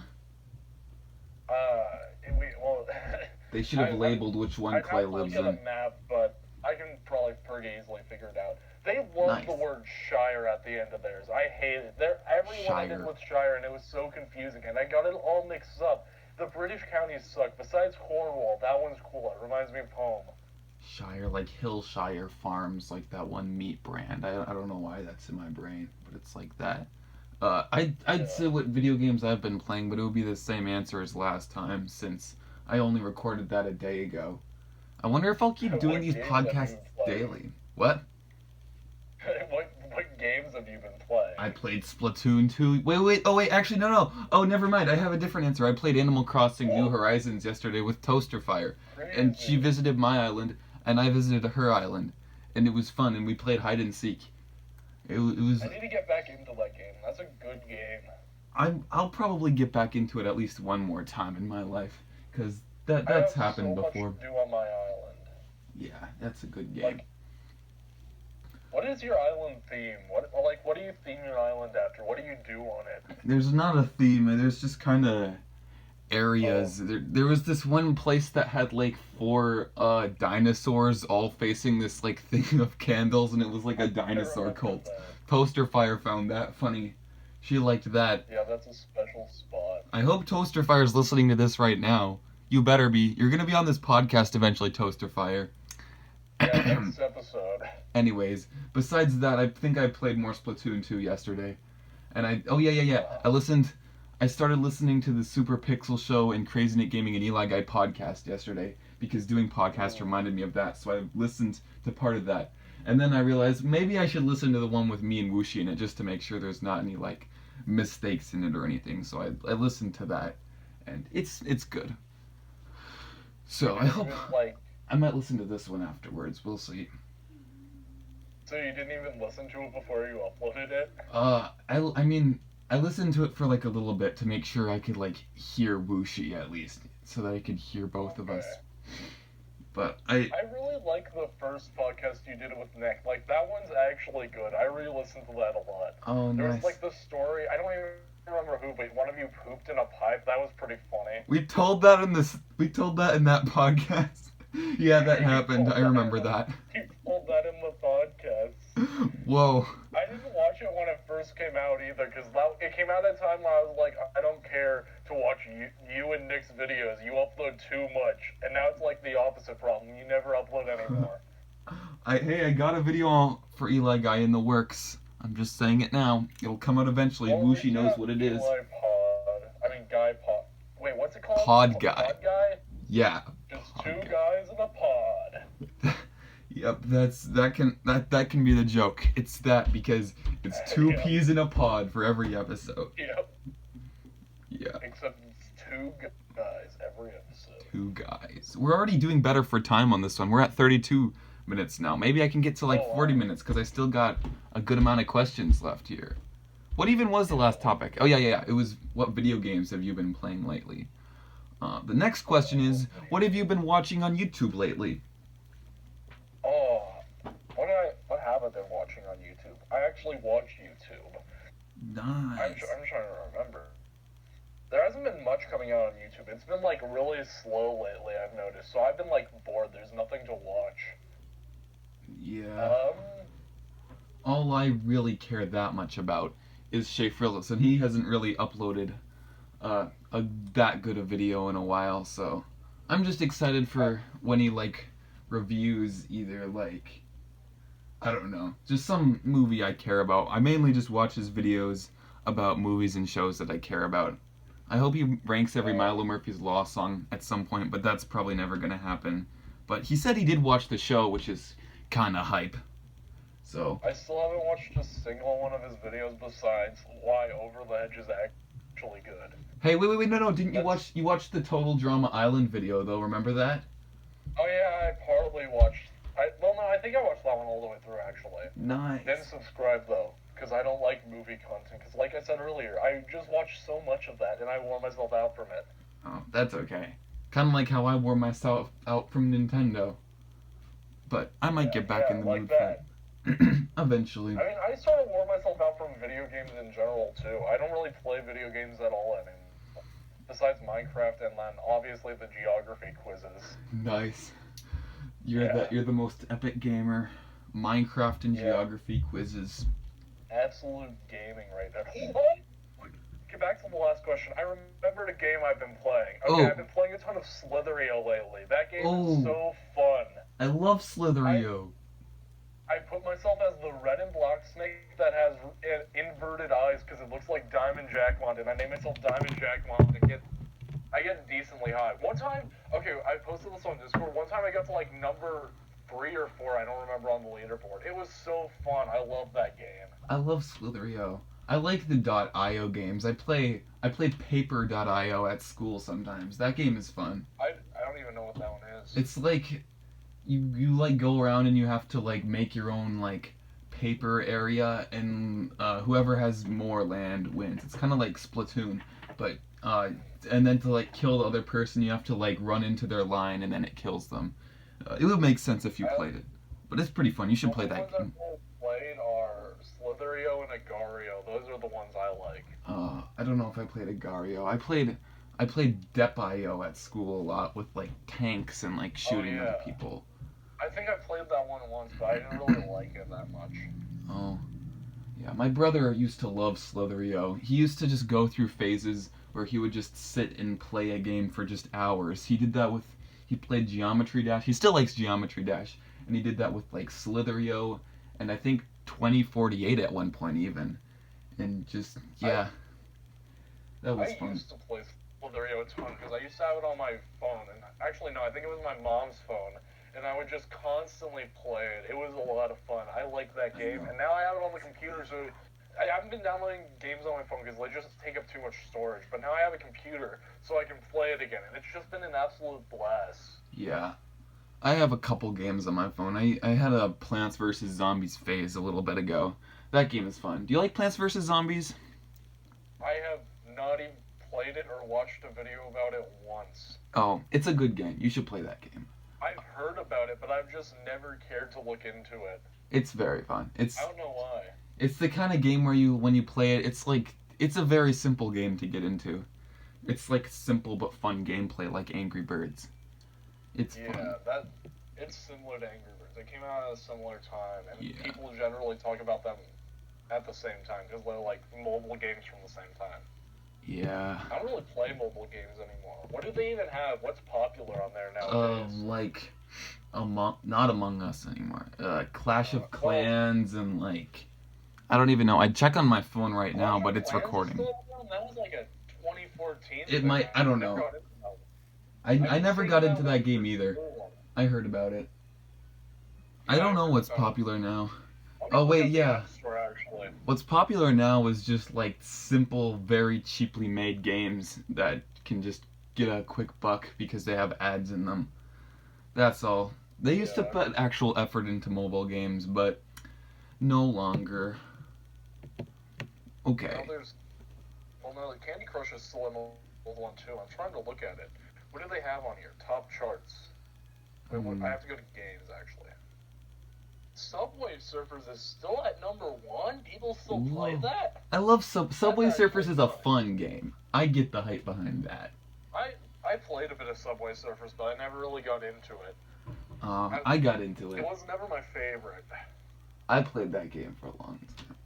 Speaker 1: They should have labeled which one Clay lives in.
Speaker 2: I have to look at a map, but I can probably pretty easily figure it out. They love the word Shire at the end of theirs. I hate it. Everyone I did with Shire, and it was so confusing, and I got it all mixed up. The British counties suck. Besides Cornwall, that one's cool. It reminds me of home.
Speaker 1: Shire, like Hillshire Farms, like that one meat brand. I don't know why that's in my brain, but it's like that. I'd say what video games I've been playing, but it would be the same answer as last time since I only recorded that a day ago. I wonder if I'll keep doing these podcasts daily. What?
Speaker 2: What games have you been playing?
Speaker 1: I played Splatoon 2. Wait, actually, no. Oh, never mind. I have a different answer. I played Animal Crossing New Horizons yesterday with Toaster Fire.
Speaker 2: Crazy.
Speaker 1: And she visited my island, and I visited her island. And it was fun, and we played hide and seek. It was.
Speaker 2: I need to get back into that game. That's a good game.
Speaker 1: I'll probably get back into it at least one more time in my life, because
Speaker 2: I
Speaker 1: that's
Speaker 2: have
Speaker 1: happened
Speaker 2: so much
Speaker 1: before.
Speaker 2: to do on my island.
Speaker 1: Yeah, that's a good game.
Speaker 2: Like, what is your island theme? What do you theme your island after? What do you do on it?
Speaker 1: There's not a theme. There's just kind of areas.
Speaker 2: Oh.
Speaker 1: There was this one place that had like four dinosaurs all facing this like thing of candles, and it was like a dinosaur cult.
Speaker 2: That.
Speaker 1: Toaster Fire found that funny. She liked that.
Speaker 2: Yeah, that's a special spot.
Speaker 1: I hope Toaster Fire's listening to this right now. You better be. You're gonna be on this podcast eventually, Toaster Fire.
Speaker 2: Yeah, next episode.
Speaker 1: Anyways, besides that, I think I played more Splatoon 2 yesterday. And I started listening to the Super Pixel Show and Crazy Nick Gaming and Eli Guy podcast yesterday, because doing podcasts reminded me of that, so I listened to part of that. And then I realized maybe I should listen to the one with me and Wooshi in it, just to make sure there's not any like mistakes in it or anything. So I listened to that, and it's good. So I hope I might listen to this one afterwards. We'll see.
Speaker 2: So you didn't even listen to it before you uploaded it?
Speaker 1: I mean, I listened to it for like a little bit to make sure I could like hear Wooshi at least, so that I could hear both of us. But I
Speaker 2: really like the first podcast you did with Nick. Like, that one's actually good. I re-listened to that a lot.
Speaker 1: Oh, nice.
Speaker 2: There was like the story. I don't even remember who, but one of you pooped in a pipe. That was pretty funny.
Speaker 1: We told that in that podcast. Yeah, that happened. I remember that.
Speaker 2: You told that in the podcast.
Speaker 1: Whoa.
Speaker 2: I didn't watch it when it first came out either, because it came out at a time when I was like, I don't care to watch you and Nick's videos. You upload too much. And now it's like the opposite problem. You never upload anymore.
Speaker 1: I got a video for Eli Guy in the works. I'm just saying it now. It'll come out eventually. Wooshi knows what it is.
Speaker 2: Guy Pod. Wait, what's it called?
Speaker 1: PodGuy.
Speaker 2: PodGuy?
Speaker 1: Yeah.
Speaker 2: Just two guys in a pod.
Speaker 1: Yep, that can be the joke. It's that because it's two peas in a pod for every episode.
Speaker 2: Yep.
Speaker 1: Yeah.
Speaker 2: Except it's two guys every episode.
Speaker 1: Two guys. We're already doing better for time on this one. We're at 32 minutes now. Maybe I can get to like 40 minutes because I still got a good amount of questions left here. What even was the last topic? Oh yeah. It was what video games have you been playing lately? The next question is, what have you been watching on YouTube lately?
Speaker 2: Oh, what have I been watching on YouTube? I actually watch YouTube.
Speaker 1: Nice.
Speaker 2: I'm trying to remember. There hasn't been much coming out on YouTube. It's been like really slow lately, I've noticed. So I've been like bored. There's nothing to watch.
Speaker 1: Yeah. All I really care that much about is Shea Frillis, and he hasn't really uploaded that good a video in a while, so I'm just excited for when he like reviews either like, I don't know, just some movie I care about. I mainly just watch his videos about movies and shows that I care about. I hope he ranks every Milo Murphy's Law song at some point, but that's probably never gonna happen. But he said he did watch the show, which is kinda hype. So
Speaker 2: I still haven't watched a single one of his videos besides Why Over the Hedge is actually good.
Speaker 1: Hey, wait, no, didn't you watch the Total Drama Island video though, remember that?
Speaker 2: Oh yeah, I partly watched, I think I watched that one all the way through actually.
Speaker 1: Nice.
Speaker 2: Didn't subscribe though, because I don't like movie content, because like I said earlier, I just watched so much of that and I wore myself out from it.
Speaker 1: Oh, that's okay. Kinda like how I wore myself out from Nintendo. But I might get back in the mood for it. Eventually.
Speaker 2: I mean, I sort of wore myself out from video games in general too. I don't really play video games at all anymore. Besides Minecraft and then obviously the geography quizzes.
Speaker 1: Nice. You're the most epic gamer. Minecraft and geography quizzes.
Speaker 2: Absolute gaming right there. Get back to the last question. I remembered a game I've been playing. Okay, I've been playing a ton of Slitherio lately. That game is so fun.
Speaker 1: I love Slitherio.
Speaker 2: I put myself as the red and black snake that has inverted eyes because it looks like Diamond Jackmont, and I name myself Diamond Jackmont and I get decently high. One time, I posted this on Discord, one time I got to like number 3 or 4, I don't remember, on the leaderboard. It was so fun. I love that game. I love
Speaker 1: Slitherio. I like the .io games. I play Paper.io at school sometimes. That game is fun.
Speaker 2: I don't even know what that one is.
Speaker 1: It's like you like go around and you have to like make your own like paper area, and whoever has more land wins. It's kind of like Splatoon, but and then to like kill the other person, you have to like run into their line, and then it kills them. It would make sense if you played it, but it's pretty fun. You should play that
Speaker 2: The
Speaker 1: game.
Speaker 2: ones I've played are Slitherio and Agario. Those are the ones I like.
Speaker 1: I don't know if I played Agario. I played Dep.io at school a lot with like tanks and like shooting other people.
Speaker 2: I think I played that one once, but I didn't really like it that much.
Speaker 1: Oh, yeah. My brother used to love Slitherio. He used to just go through phases where he would just sit and play a game for just hours. He did that with. He played Geometry Dash. He still likes Geometry Dash, and he did that with like Slitherio, and I think 2048 at one point even, and just yeah, that was
Speaker 2: I
Speaker 1: fun.
Speaker 2: used to play Slitherio a ton because I used to have it on my phone, and actually no, I think it was my mom's phone, and I would just constantly play it. It was a lot of fun. I liked that game, and now I have it on the computer, so I haven't been downloading games on my phone because they just take up too much storage. But now I have a computer, so I can play it again, and it's just been an absolute blast.
Speaker 1: Yeah. I have a couple games on my phone. I had a Plants vs. Zombies phase a little bit ago. That game is fun. Do you like Plants vs. Zombies?
Speaker 2: I have not even played it or watched a video about it once.
Speaker 1: Oh, it's a good game. You should play that game.
Speaker 2: I've heard about it, but I've just never cared to look into it.
Speaker 1: It's very fun.
Speaker 2: I don't know why.
Speaker 1: It's the kind of game where when you play it, it's a very simple game to get into. It's like simple but fun gameplay like Angry Birds. It's fun.
Speaker 2: It's similar to Angry Birds. They came out at a similar time, and
Speaker 1: Yeah.
Speaker 2: people generally talk about them at the same time because they're like mobile games from the same time.
Speaker 1: Yeah.
Speaker 2: I don't really play mobile games anymore. What do they even have? What's popular on there nowadays?
Speaker 1: Like not Among Us anymore. Clash of Clans and like I don't even know. I'd check on my phone right now, but it's recording.
Speaker 2: That was like a 2014.
Speaker 1: It might. I don't know. I never got into that game either. I heard about it. I don't know what's popular now. Oh wait, yeah. What's popular now is just like simple, very cheaply made games that can just get a quick buck because they have ads in them. That's all. They used to put actual effort into mobile games, but no longer. Okay.
Speaker 2: No, Candy Crush is still an old one too. I'm trying to look at it. What do they have on here? Top charts. Wait, I have to go to games actually. Subway Surfers is still at #1. People still play that.
Speaker 1: I love Subway Surfers is a fun game. I get the hype behind that.
Speaker 2: I played a bit of Subway Surfers, but I never really got into it.
Speaker 1: I got into it.
Speaker 2: It was never my favorite.
Speaker 1: I played that game for a long time.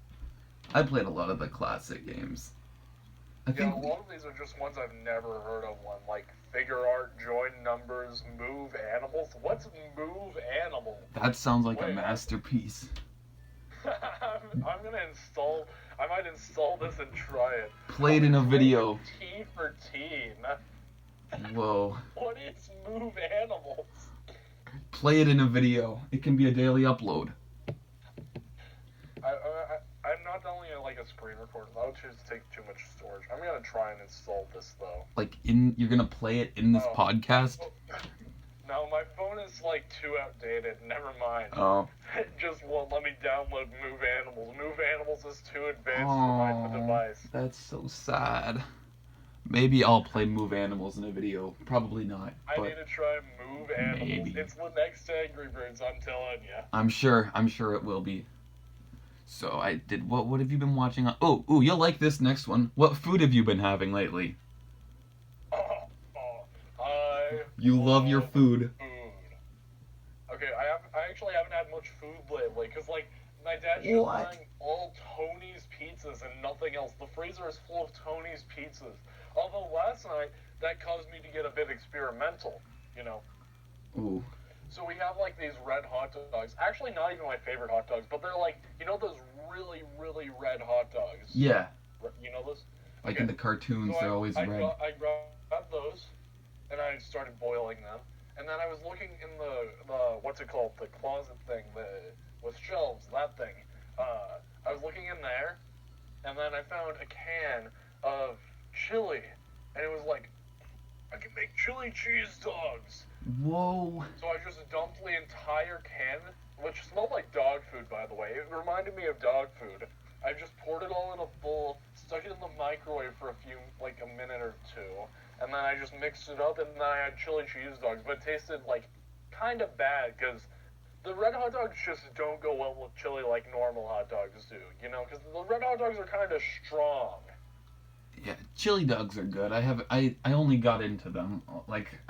Speaker 1: I played a lot of the classic games. I think
Speaker 2: a lot of these are just ones I've never heard of. One like Figure Art, Join Numbers, Move Animals. What's Move Animals?
Speaker 1: That sounds like a masterpiece.
Speaker 2: I'm gonna install. I might install this and try it.
Speaker 1: Played in a video.
Speaker 2: T for teen.
Speaker 1: Whoa.
Speaker 2: What is Move Animals?
Speaker 1: Play it in a video. It can be a daily upload.
Speaker 2: I'm not only like a screen recorder. That would just take too much storage. I'm gonna try and install this though.
Speaker 1: Like you're gonna play it in this podcast?
Speaker 2: No, my phone is like too outdated. Never mind.
Speaker 1: Oh.
Speaker 2: It just won't let me download Move Animals. Move Animals is too advanced for my device.
Speaker 1: That's so sad. Maybe I'll play Move Animals in a video. Probably not.
Speaker 2: I need to try Move Animals.
Speaker 1: Maybe.
Speaker 2: It's the next Angry Birds, I'm telling you.
Speaker 1: I'm sure it will be. So I did. What have you been watching? Oh, you'll like this next one. What food have you been having lately? You love your food.
Speaker 2: Okay, I actually haven't had much food lately because like my dad's just buying all Tony's pizzas and nothing else. The freezer is full of Tony's pizzas. Although last night that caused me to get a bit experimental, you know.
Speaker 1: Ooh.
Speaker 2: So we have like these red hot dogs. Actually, not even my favorite hot dogs, but they're like, you know, those really, really red hot dogs.
Speaker 1: Yeah.
Speaker 2: You know those?
Speaker 1: Like in the cartoons, they're always red.
Speaker 2: I grabbed those, and I started boiling them. And then I was looking in the what's it called, the closet thing, with shelves, that thing. I was looking in there, and then I found a can of chili, and it was like, I can make chili chili cheese dogs.
Speaker 1: Whoa.
Speaker 2: So I just dumped the entire can, which smelled like dog food, by the way. It reminded me of dog food. I just poured it all in a bowl, stuck it in the microwave for a minute or two, and then I just mixed it up, and then I had chili cheese dogs, but it tasted, kind of bad, because the red hot dogs just don't go well with chili like normal hot dogs do, because the red hot dogs are kind of strong.
Speaker 1: Yeah, chili dogs are good. I only got into them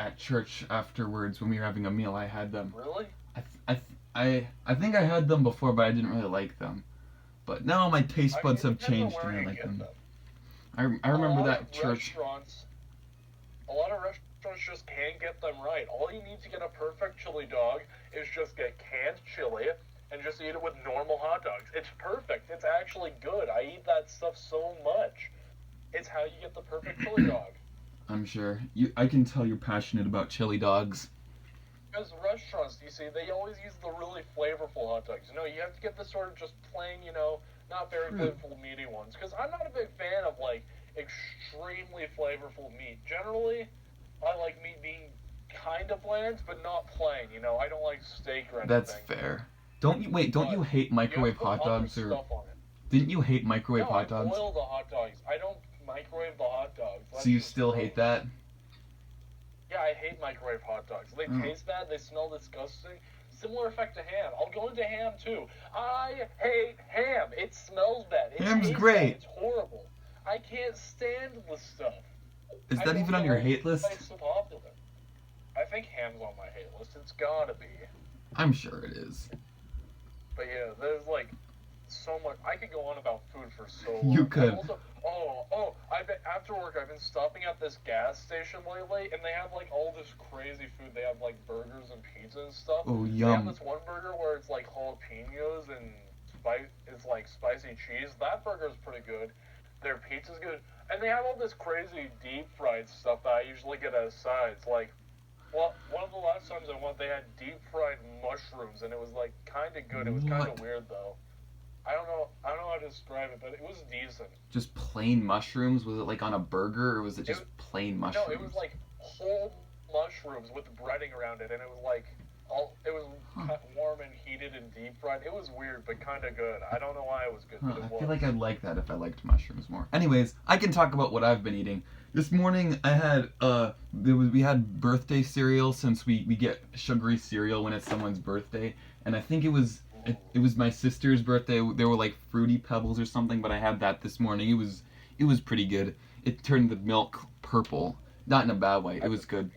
Speaker 1: at church afterwards when we were having a meal. I had them.
Speaker 2: Really?
Speaker 1: I think I had them before, but I didn't really like them. But now my taste buds have changed and I like them. I remember that church.
Speaker 2: A lot of restaurants just can't get them right. All you need to get a perfect chili dog is just get canned chili and just eat it with normal hot dogs. It's perfect. It's actually good. I eat that stuff so much. It's how you get the perfect chili dog.
Speaker 1: I'm sure. I can tell you're passionate about chili dogs.
Speaker 2: Because restaurants, you see, they always use the really flavorful hot dogs. You have to get the sort of just plain, not very flavorful meaty ones. Because I'm not a big fan of, extremely flavorful meat. Generally, I like meat being kind of bland, but not plain, I don't like steak or anything.
Speaker 1: That's fair. Don't you hate microwave hot dogs? Didn't you hate microwave hot dogs?
Speaker 2: I boil the hot dogs. I don't microwave the hot dogs.
Speaker 1: So you still hate that?
Speaker 2: Yeah, I hate microwave hot dogs. They taste bad, they smell disgusting. Similar effect to ham. I'll go into ham too. I hate ham. It smells bad.
Speaker 1: Ham's great.
Speaker 2: Bad. It's horrible. I can't stand the stuff.
Speaker 1: Is that even on your hate list?
Speaker 2: It's so popular. I think ham's on my hate list. It's gotta be.
Speaker 1: I'm sure it is.
Speaker 2: But yeah, there's so much. I could go on about food for so long.
Speaker 1: You could.
Speaker 2: After work, I've been stopping at this gas station lately, and they have all this crazy food. They have burgers and pizza and stuff.
Speaker 1: Oh, yum.
Speaker 2: They have this one burger where it's jalapenos and it's spicy cheese. That burger's pretty good. Their pizza's good, and they have all this crazy deep fried stuff that I usually get as sides. One of the last times I went, they had deep fried mushrooms, and it was kind of good. It was kind of weird though. I don't know how to describe it, but it was decent.
Speaker 1: Just plain mushrooms? Was it on a burger, or was it just plain mushrooms?
Speaker 2: No, it was whole mushrooms with breading around it, and it was warm and heated and deep fried. It was weird, but kind of good. I don't know why it was good, but it was.
Speaker 1: I feel like I'd like that if I liked mushrooms more. Anyways, I can talk about what I've been eating. This morning I had we had birthday cereal, since we get sugary cereal when it's someone's birthday, and I think it was my sister's birthday. There were Fruity Pebbles or something, but I had that this morning. It was pretty good. It turned the milk purple, not in a bad way. It was good.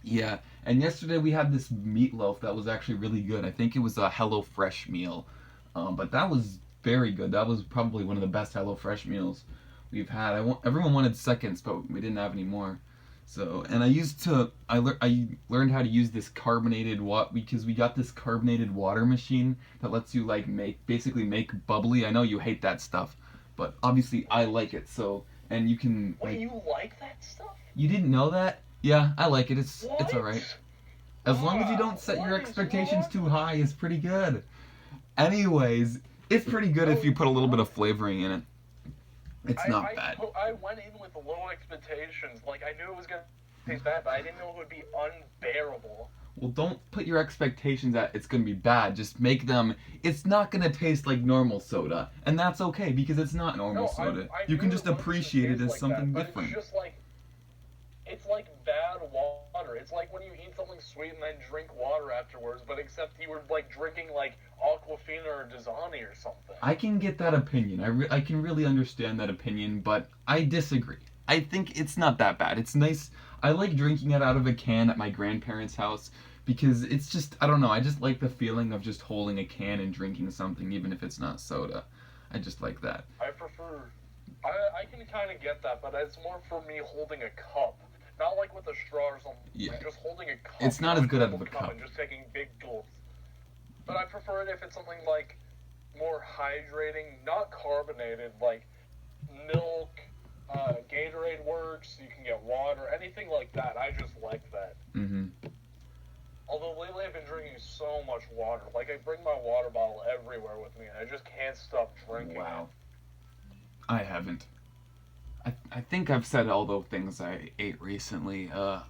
Speaker 1: Yeah, and yesterday we had this meatloaf that was actually really good. I think it was a HelloFresh meal, but that was very good. That was probably one of the best HelloFresh meals we've had. Everyone wanted seconds, but we didn't have any more. So, and I learned how to use this carbonated water, because we got this carbonated water machine that lets you basically make bubbly. I know you hate that stuff, but obviously I like it. So, and you can
Speaker 2: you like that stuff?
Speaker 1: You didn't know that? Yeah, I like it. It's all right. As long as you don't set your
Speaker 2: What is
Speaker 1: expectations
Speaker 2: wrong
Speaker 1: too
Speaker 2: with
Speaker 1: high, it's pretty good. Anyways, it's pretty good if you put a little bit of flavoring in it. It's not bad.
Speaker 2: I went in with low expectations. I knew it was going to taste bad, but I didn't know it would be unbearable.
Speaker 1: Well, don't put your expectations that it's going to be bad. Just make them, it's not going to taste like normal soda. And that's okay, because it's not normal soda. You can just appreciate it as something different.
Speaker 2: It's just it's like bad water. It's like when you eat something sweet and then drink water afterwards, but except you were drinking Aquafina or Dasani or something.
Speaker 1: I can get that opinion. I can really understand that opinion, but I disagree. I think it's not that bad. It's nice. I like drinking it out of a can at my grandparents' house because it's just, I don't know, I just like the feeling of just holding a can and drinking something, even if it's not soda. I just like that.
Speaker 2: I can kind of get that, but it's more for me holding a cup. Not with a straw or something.
Speaker 1: Yeah.
Speaker 2: Just holding a cup.
Speaker 1: It's not as good out of a cup.
Speaker 2: And just taking big gulps. But I prefer it if it's something more hydrating, not carbonated, milk, Gatorade works, you can get water, anything like that. I just like that.
Speaker 1: Mm-hmm.
Speaker 2: Although lately I've been drinking so much water. I bring my water bottle everywhere with me, and I just can't stop drinking it.
Speaker 1: I haven't. I think I've said all the things I ate recently. I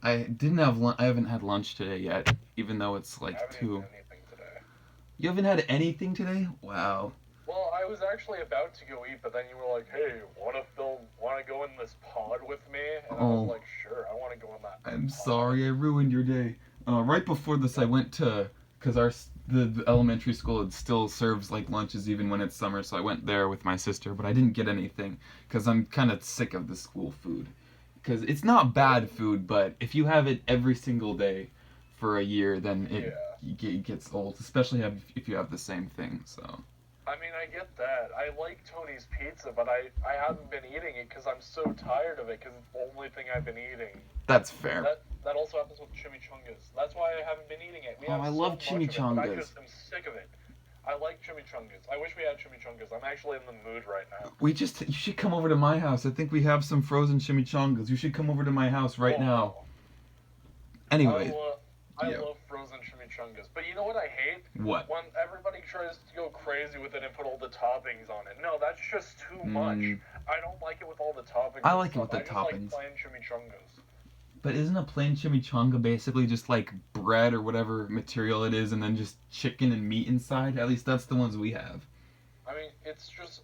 Speaker 1: haven't had lunch today yet, even though it's
Speaker 2: I
Speaker 1: like
Speaker 2: haven't eaten
Speaker 1: 2.
Speaker 2: anything today.
Speaker 1: You haven't had anything today? Wow.
Speaker 2: Well, I was actually about to go eat, but then you were like, "Hey, want to go in this pod with me?" And I was
Speaker 1: Oh,
Speaker 2: like, "Sure, I want to go in that
Speaker 1: I'm
Speaker 2: pod."
Speaker 1: sorry I ruined your day. Right before this, I went to because the elementary school it still serves like lunches even when it's summer, so I went there with my sister, but I didn't get anything because I'm kind of sick of the school food. Because it's not bad food, but if you have it every single day for a year, then
Speaker 2: Yeah.
Speaker 1: it gets old, especially if you have the same thing. So
Speaker 2: I mean, I get that. I like Tony's Pizza, but I haven't been eating it because I'm so tired of it because it's the only thing I've been eating.
Speaker 1: that's fair.
Speaker 2: That also happens with chimichangas. That's why I haven't been eating it. We
Speaker 1: Oh,
Speaker 2: have
Speaker 1: I
Speaker 2: so
Speaker 1: love
Speaker 2: much of it, but I
Speaker 1: chimichangas.
Speaker 2: just am sick of it. I like chimichangas. I wish we had chimichangas. I'm actually in the mood right now.
Speaker 1: You should come over to my house. I think we have some frozen chimichangas. You should come over to my house right now.
Speaker 2: Oh,
Speaker 1: Anyway,
Speaker 2: I
Speaker 1: yeah.
Speaker 2: love frozen chimichangas. But you know what I hate?
Speaker 1: What?
Speaker 2: When everybody tries to go crazy with it and put all the toppings on it. No, that's just too much.
Speaker 1: Mm,
Speaker 2: I don't like it with all the toppings
Speaker 1: I
Speaker 2: and
Speaker 1: like it
Speaker 2: stuff.
Speaker 1: with the
Speaker 2: I just like
Speaker 1: toppings.
Speaker 2: plain chimichangas.
Speaker 1: But isn't a plain chimichanga basically just like bread or whatever material it is, and then just chicken and meat inside? At least that's the ones we have.
Speaker 2: I mean, it's just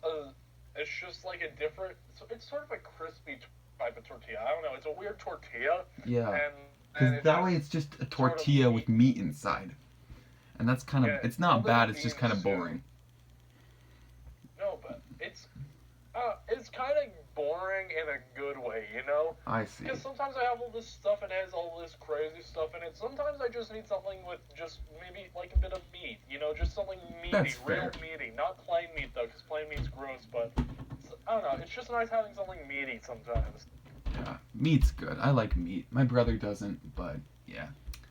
Speaker 2: like a different. It's sort of a crispy type of tortilla. I don't know. It's a weird tortilla,
Speaker 1: Yeah.
Speaker 2: and
Speaker 1: Because
Speaker 2: it's
Speaker 1: that way
Speaker 2: just
Speaker 1: it's just a
Speaker 2: sort of
Speaker 1: tortilla with
Speaker 2: meat.
Speaker 1: meat inside. And that's kind of,
Speaker 2: Yeah,
Speaker 1: it's
Speaker 2: well,
Speaker 1: not
Speaker 2: there's
Speaker 1: bad, it's just kind
Speaker 2: beans
Speaker 1: of
Speaker 2: too.
Speaker 1: boring.
Speaker 2: No, but it's kind of boring in a good way, you know?
Speaker 1: I see.
Speaker 2: Because sometimes I have all this stuff and it has all this crazy stuff in it. Sometimes I just need something with just maybe like a bit of meat, you know, just something meaty,
Speaker 1: That's
Speaker 2: real
Speaker 1: fair.
Speaker 2: meaty. Not plain meat though, because plain meat's gross. But I don't know. It's just nice having something meaty sometimes.
Speaker 1: Yeah. Meat's good. I like meat. My brother doesn't, but yeah.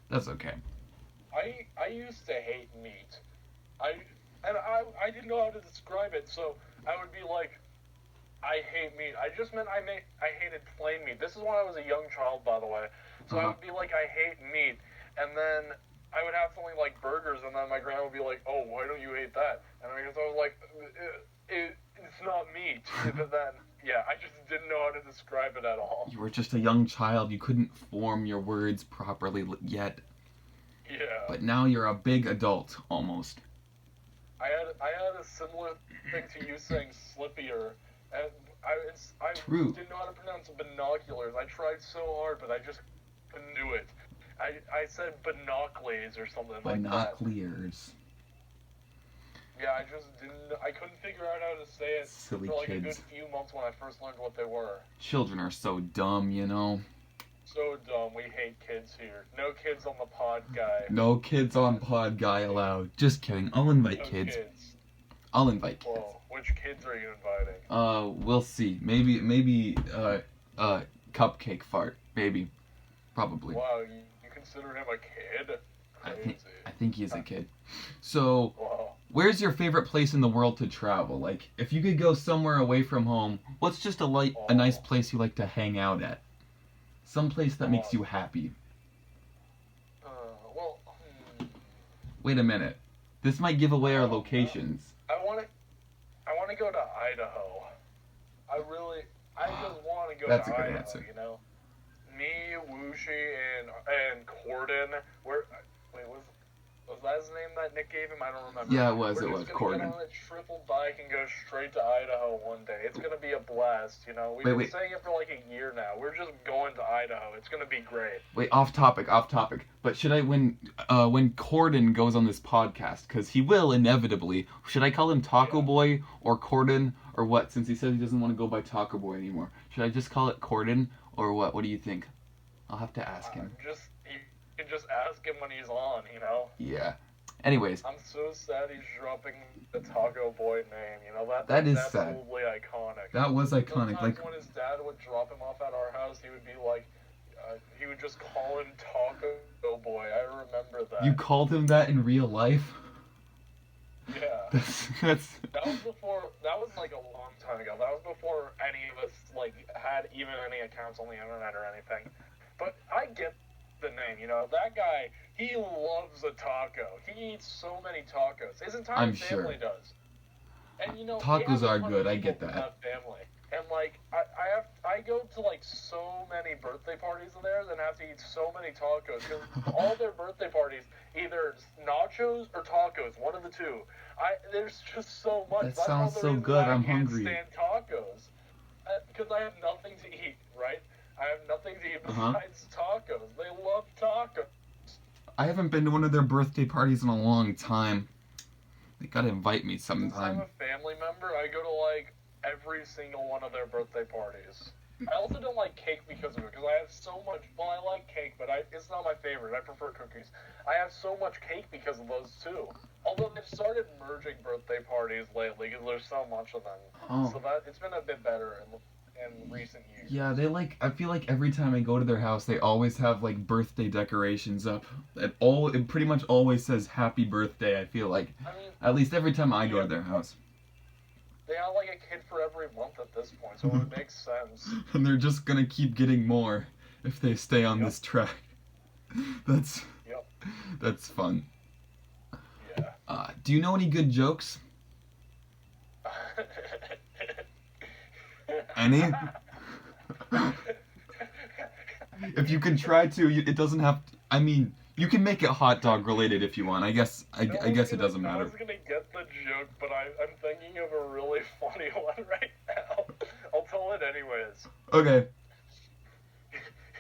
Speaker 1: That's okay.
Speaker 2: I used to hate meat. I didn't know how to describe it, so I would be like, I hate meat. I just meant I hated plain meat. This is when I was a young child, by the way. So I
Speaker 1: Uh-huh.
Speaker 2: would be like, I hate meat, and then I would have something like burgers, and then my grandma would be like, Oh, why don't you hate that? And I was like, It's not meat. But then, yeah, I just didn't know how to describe it at all.
Speaker 1: You were just a young child. You couldn't form your words properly yet.
Speaker 2: Yeah,
Speaker 1: But now you're a big adult, almost.
Speaker 2: I had a similar thing to you saying slippier, and I
Speaker 1: True.
Speaker 2: didn't know how to pronounce binoculars. I tried so hard, but I just couldn't do it. I said binoculars or something like that.
Speaker 1: Binoculars.
Speaker 2: Yeah, I just didn't. I couldn't figure out how to say it
Speaker 1: Silly
Speaker 2: for like a good
Speaker 1: kids.
Speaker 2: few months when I first learned what they were.
Speaker 1: Children are so dumb, you know.
Speaker 2: So dumb. We hate kids here. No kids on the pod, guy.
Speaker 1: No kids on PodGuy allowed. Just kidding. I'll invite
Speaker 2: No
Speaker 1: kids.
Speaker 2: kids.
Speaker 1: I'll invite kids.
Speaker 2: Whoa. Which kids are you inviting?
Speaker 1: We'll see. Maybe, Cupcake Fart. Maybe. Probably.
Speaker 2: Wow, you consider him a kid? Crazy.
Speaker 1: I think he's a kid. So,
Speaker 2: Wow.
Speaker 1: where's your favorite place in the world to travel? Like, if you could go somewhere away from home, what's just a nice place you like to hang out at? Some place that makes you happy.
Speaker 2: Uh, well,
Speaker 1: Wait a minute. This might give away our
Speaker 2: I don't know.
Speaker 1: locations.
Speaker 2: I want to go to Idaho. I just want to go
Speaker 1: That's
Speaker 2: to
Speaker 1: a good
Speaker 2: Idaho.
Speaker 1: answer.
Speaker 2: You know, me, Wushi, and Corden. Wait, was that his name that Nick gave him? I don't remember.
Speaker 1: Yeah, it was
Speaker 2: We're just gonna
Speaker 1: Corden.
Speaker 2: get on a triple bike and go straight to Idaho one day. It's gonna be a blast. You know, we've
Speaker 1: Wait,
Speaker 2: been
Speaker 1: wait.
Speaker 2: saying it for like a year now. We're just going to Idaho. It's gonna be great.
Speaker 1: Wait, off topic. But should I when Corden goes on this podcast, because he will inevitably, should I call him Taco
Speaker 2: Yeah.
Speaker 1: Boy or Corden or what? Since he said he doesn't want to go by Taco Boy anymore, should I just call it Corden or what? What do you think? I'll have to ask him.
Speaker 2: You can just ask him when he's on. You know.
Speaker 1: Yeah. Anyways,
Speaker 2: I'm so sad he's dropping the Taco Boy name. You know
Speaker 1: That is
Speaker 2: that's
Speaker 1: sad.
Speaker 2: absolutely iconic.
Speaker 1: that was iconic.
Speaker 2: Sometimes
Speaker 1: Like,
Speaker 2: when his dad would drop him off at our house, he would be like, he would just call him Taco Boy. I remember that.
Speaker 1: you called him that in real life?
Speaker 2: Yeah.
Speaker 1: That's
Speaker 2: That was before. That was like a long time ago. That was before any of us like had even any accounts on the internet or anything. But I get the name. You know, that guy. He loves a taco. He eats so many tacos. His entire
Speaker 1: I'm
Speaker 2: family
Speaker 1: sure.
Speaker 2: does. And you know, he
Speaker 1: Tacos
Speaker 2: has a
Speaker 1: are
Speaker 2: ton
Speaker 1: good,
Speaker 2: of
Speaker 1: I get
Speaker 2: people in
Speaker 1: that.
Speaker 2: family. And like I go to like so many birthday parties of theirs and have to eat so many tacos because all their birthday parties either nachos or tacos, one of the two. There's just so much.
Speaker 1: That
Speaker 2: That's one of
Speaker 1: sounds
Speaker 2: the
Speaker 1: so
Speaker 2: reasons
Speaker 1: good.
Speaker 2: I
Speaker 1: I'm
Speaker 2: can't
Speaker 1: hungry.
Speaker 2: stand tacos because I have nothing to eat. Right? I have nothing to eat besides tacos. They love tacos.
Speaker 1: I haven't been to one of their birthday parties in a long time. They gotta invite me
Speaker 2: Since I'm
Speaker 1: sometime.
Speaker 2: a family member, I go to like every single one of their birthday parties. I also don't like cake because of it, because I have so much. Well, I like cake, but it's not my favorite. I prefer cookies. I have so much cake because of those too. Although they've started merging birthday parties lately, because there's so much of them.
Speaker 1: Oh.
Speaker 2: So that it's been a bit better in recent years.
Speaker 1: Yeah, I feel like every time I go to their house, they always have like birthday decorations up. It pretty much always says happy birthday, I feel like.
Speaker 2: I mean,
Speaker 1: At least every time I go to their house.
Speaker 2: they have like a kid for every month at this point, so it makes sense.
Speaker 1: And they're just gonna keep getting more if they stay on this track. That's fun.
Speaker 2: Yeah.
Speaker 1: Do you know any good jokes? Any? If you can try to, it doesn't have to, I mean, you can make it hot dog related if you want. I guess it doesn't matter.
Speaker 2: I was gonna get the joke, but I'm thinking of a really funny one right now. I'll tell it anyways.
Speaker 1: Okay.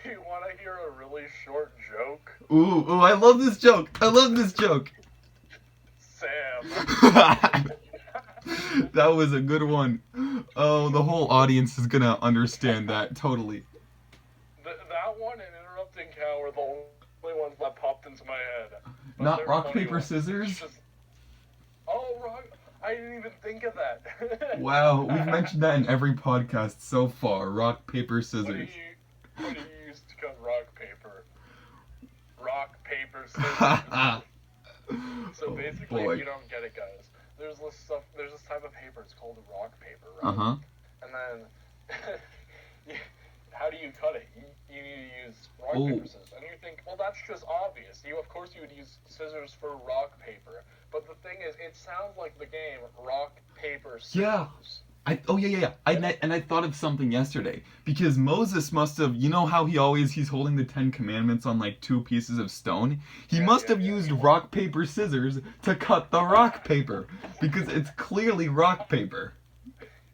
Speaker 2: You want to hear a really short joke?
Speaker 1: Ooh, I love this joke.
Speaker 2: Sam.
Speaker 1: That was a good one. Oh, the whole audience is gonna understand that totally.
Speaker 2: That one and Interrupting Cow were the only ones that popped into my head. But
Speaker 1: Not rock, paper, scissors?
Speaker 2: Oh, rock. I didn't even think of that.
Speaker 1: Wow, we've mentioned that in every podcast so far. Rock, paper, scissors.
Speaker 2: What do you use to cut rock, paper? Rock, paper, scissors. So basically, if you don't get it, guys, there's this type of paper, it's called rock paper, right? And then, how do you cut it? You need to use rock, paper, scissors. And you think, well, that's just obvious. Of course you would use scissors for rock, paper. But the thing is, it sounds like the game rock, paper, scissors.
Speaker 1: Yeah. I thought of something yesterday. Because Moses must have, you know how he's holding the 10 Commandments on like 2 pieces of stone? He must have used rock, paper, scissors to cut the rock paper. Because it's clearly rock paper.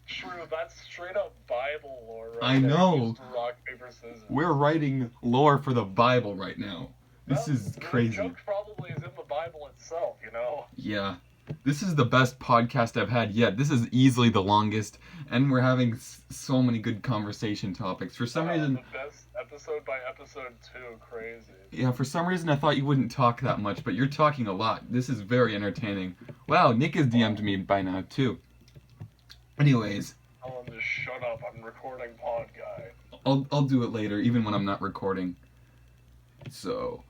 Speaker 2: True, that's straight up Bible lore, right?
Speaker 1: I know.
Speaker 2: Rock, paper, scissors.
Speaker 1: We're writing lore for the Bible right now. This is crazy.
Speaker 2: The joke probably is in the Bible itself, you know?
Speaker 1: Yeah. This is the best podcast I've had yet. This is easily the longest, and we're having so many good conversation topics. For some reason...
Speaker 2: The best episode by episode 2, crazy.
Speaker 1: Yeah, for some reason I thought you wouldn't talk that much, but you're talking a lot. This is very entertaining. Wow, Nick has DM'd me by now, too. Anyways.
Speaker 2: Tell him to shut up, I'm recording PodGuy.
Speaker 1: I'll do it later, even when I'm not recording. So...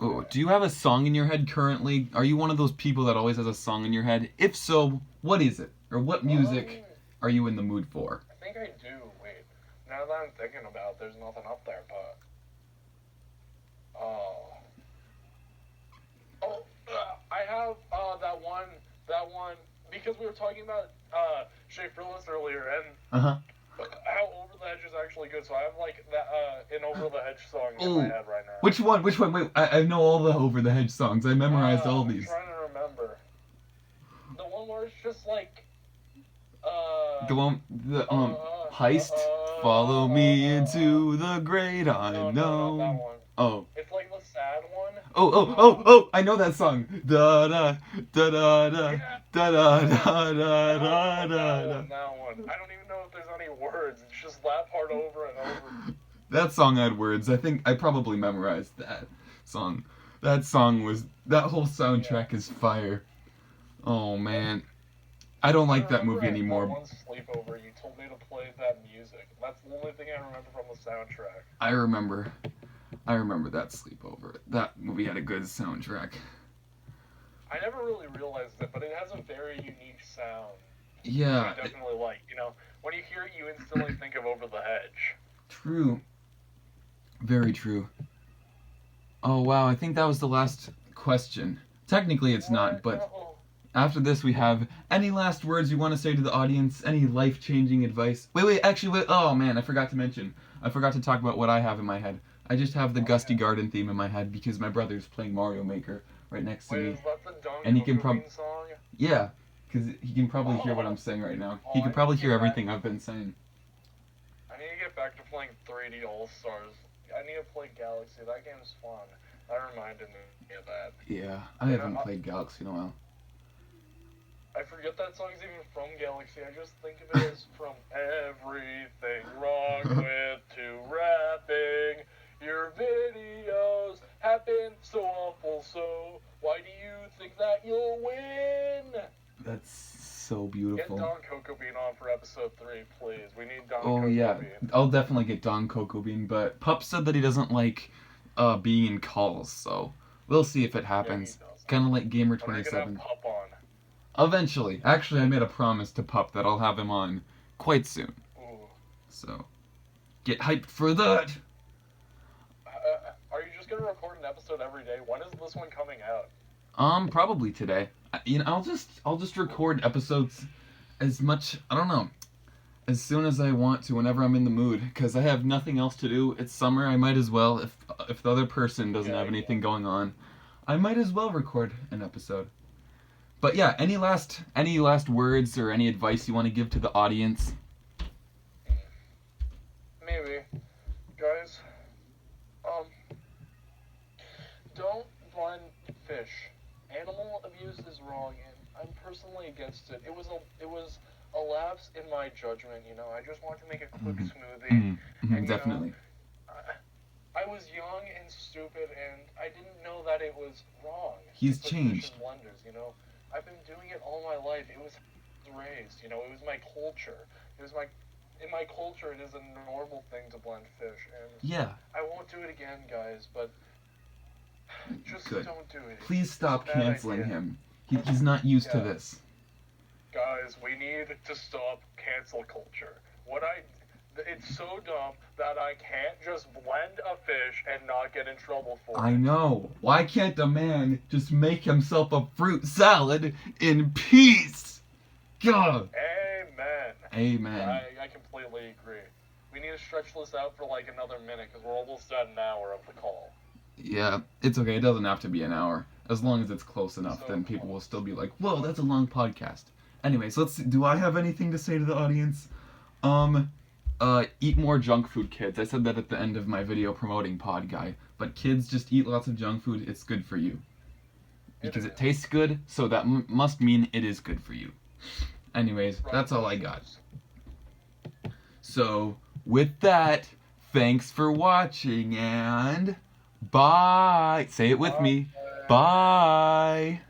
Speaker 1: Oh, do you have a song in your head currently? Are you one of those people that always has a song in your head? If so, what is it? Or what music are you in the mood for?
Speaker 2: I think I do. Wait. Now that I'm thinking about it, there's nothing up there, but... I have that one, because we were talking about Shea Frillis earlier, and how Over the Hedge is actually good, so I have like that an Over the Hedge song in my head right now.
Speaker 1: Which one? Wait, I know all the Over the Hedge songs. I memorized all these.
Speaker 2: I'm trying to remember. The one where it's just like
Speaker 1: Heist. Follow me into the great unknown.
Speaker 2: No, not that one.
Speaker 1: Oh.
Speaker 2: It's like the sad one.
Speaker 1: Oh, I know that song. Da da da da da da da da da da.
Speaker 2: That one. I don't even know if there's any words. It's just that part over and over.
Speaker 1: That song had words. I think I probably memorized that song. That whole soundtrack is fire. Oh man. I don't like that movie anymore.
Speaker 2: One sleepover, you told me to play that music. That's the only thing I remember from the soundtrack.
Speaker 1: I remember that sleepover. That movie had a good soundtrack.
Speaker 2: I never really realized it, but it has a very unique sound.
Speaker 1: Yeah.
Speaker 2: I definitely like. When you hear it, you instantly think of Over the Hedge.
Speaker 1: True. Very true. Oh wow, I think that was the last question. Technically it's not, but After this, we have any last words you want to say to the audience? Any life-changing advice? Wait, actually, wait. Oh man, I forgot to mention. I forgot to talk about what I have in my head. I just have the Gusty Garden theme in my head because my brother's playing Mario Maker right next to
Speaker 2: Wait,
Speaker 1: me,
Speaker 2: is that the Don
Speaker 1: and he can
Speaker 2: Coco Bean song?
Speaker 1: yeah, because he can probably hear what I'm saying right now. He
Speaker 2: I
Speaker 1: could probably
Speaker 2: need to
Speaker 1: hear
Speaker 2: get back-
Speaker 1: everything I've been saying.
Speaker 2: I need to get back to playing 3D All Stars. I need to play Galaxy. That game's fun. That reminded me of that.
Speaker 1: Yeah, I haven't played Galaxy in a while.
Speaker 2: I forget that song's even from Galaxy. I just think of it as from Everything Wrong with 2 Rapping. Your videos have been so awful, so why do you think that you'll win?
Speaker 1: That's so
Speaker 2: Get
Speaker 1: beautiful.
Speaker 2: Don Coco Bean on for episode 3, please. We need Don
Speaker 1: Oh
Speaker 2: Coco
Speaker 1: yeah,
Speaker 2: Bean.
Speaker 1: I'll definitely get Don Coco Bean, but Pup said that he doesn't like being in calls, so we'll see if it happens. Kind of like Gamer
Speaker 2: When are you gonna
Speaker 1: 27.
Speaker 2: have Pup on?
Speaker 1: Eventually. Actually, I made a promise to Pup that I'll have him on quite soon.
Speaker 2: Ooh.
Speaker 1: So, get hyped for that.
Speaker 2: Are you just gonna record an episode every day? When is this one coming out?
Speaker 1: Probably today. I'll just record episodes as much, I don't know, as soon as I want to, whenever I'm in the mood, because I have nothing else to do. It's summer. I might as well, if the other person doesn't have anything going on, I might as well record an episode. But yeah, any last words or any advice you want to give to the audience?
Speaker 2: Maybe. Guys, don't blind fish. Animal abuse is wrong, and I'm personally against it. It was a lapse in my judgment, you know. I just wanted to make a quick smoothie. And,
Speaker 1: Definitely.
Speaker 2: I was young and stupid, and I didn't know that it was wrong.
Speaker 1: He's
Speaker 2: to put
Speaker 1: changed.
Speaker 2: fish in blenders, you know. I've been doing it all my life. It was raised, you know. It was my culture. In my culture, it is a normal thing to blend fish, and
Speaker 1: Yeah.
Speaker 2: I won't do it again, guys. But just
Speaker 1: Good.
Speaker 2: don't do it.
Speaker 1: Please stop
Speaker 2: It's a bad
Speaker 1: canceling
Speaker 2: idea.
Speaker 1: him. He's not used to
Speaker 2: Yeah.
Speaker 1: this.
Speaker 2: Guys, we need to stop cancel culture. It's so dumb that I can't just blend a fish and not get in trouble for
Speaker 1: I
Speaker 2: it.
Speaker 1: know. Why can't a man just make himself a fruit salad in peace? God.
Speaker 2: Amen.
Speaker 1: Amen.
Speaker 2: I completely agree. We need to stretch this out for like another minute because we're almost at an hour of the call.
Speaker 1: Yeah, it's okay. It doesn't have to be an hour. As long as it's close enough, then people will still be like, whoa, that's a long podcast. Anyways, let's see. Do I have anything to say to the audience? Eat more junk food, kids. I said that at the end of my video promoting PodGuy. But kids, just eat lots of junk food. It's good for you. Because it tastes good, so that must mean it is good for you. Anyways, that's all I got. So, with that, thanks for watching, and bye. Say it with me. Bye.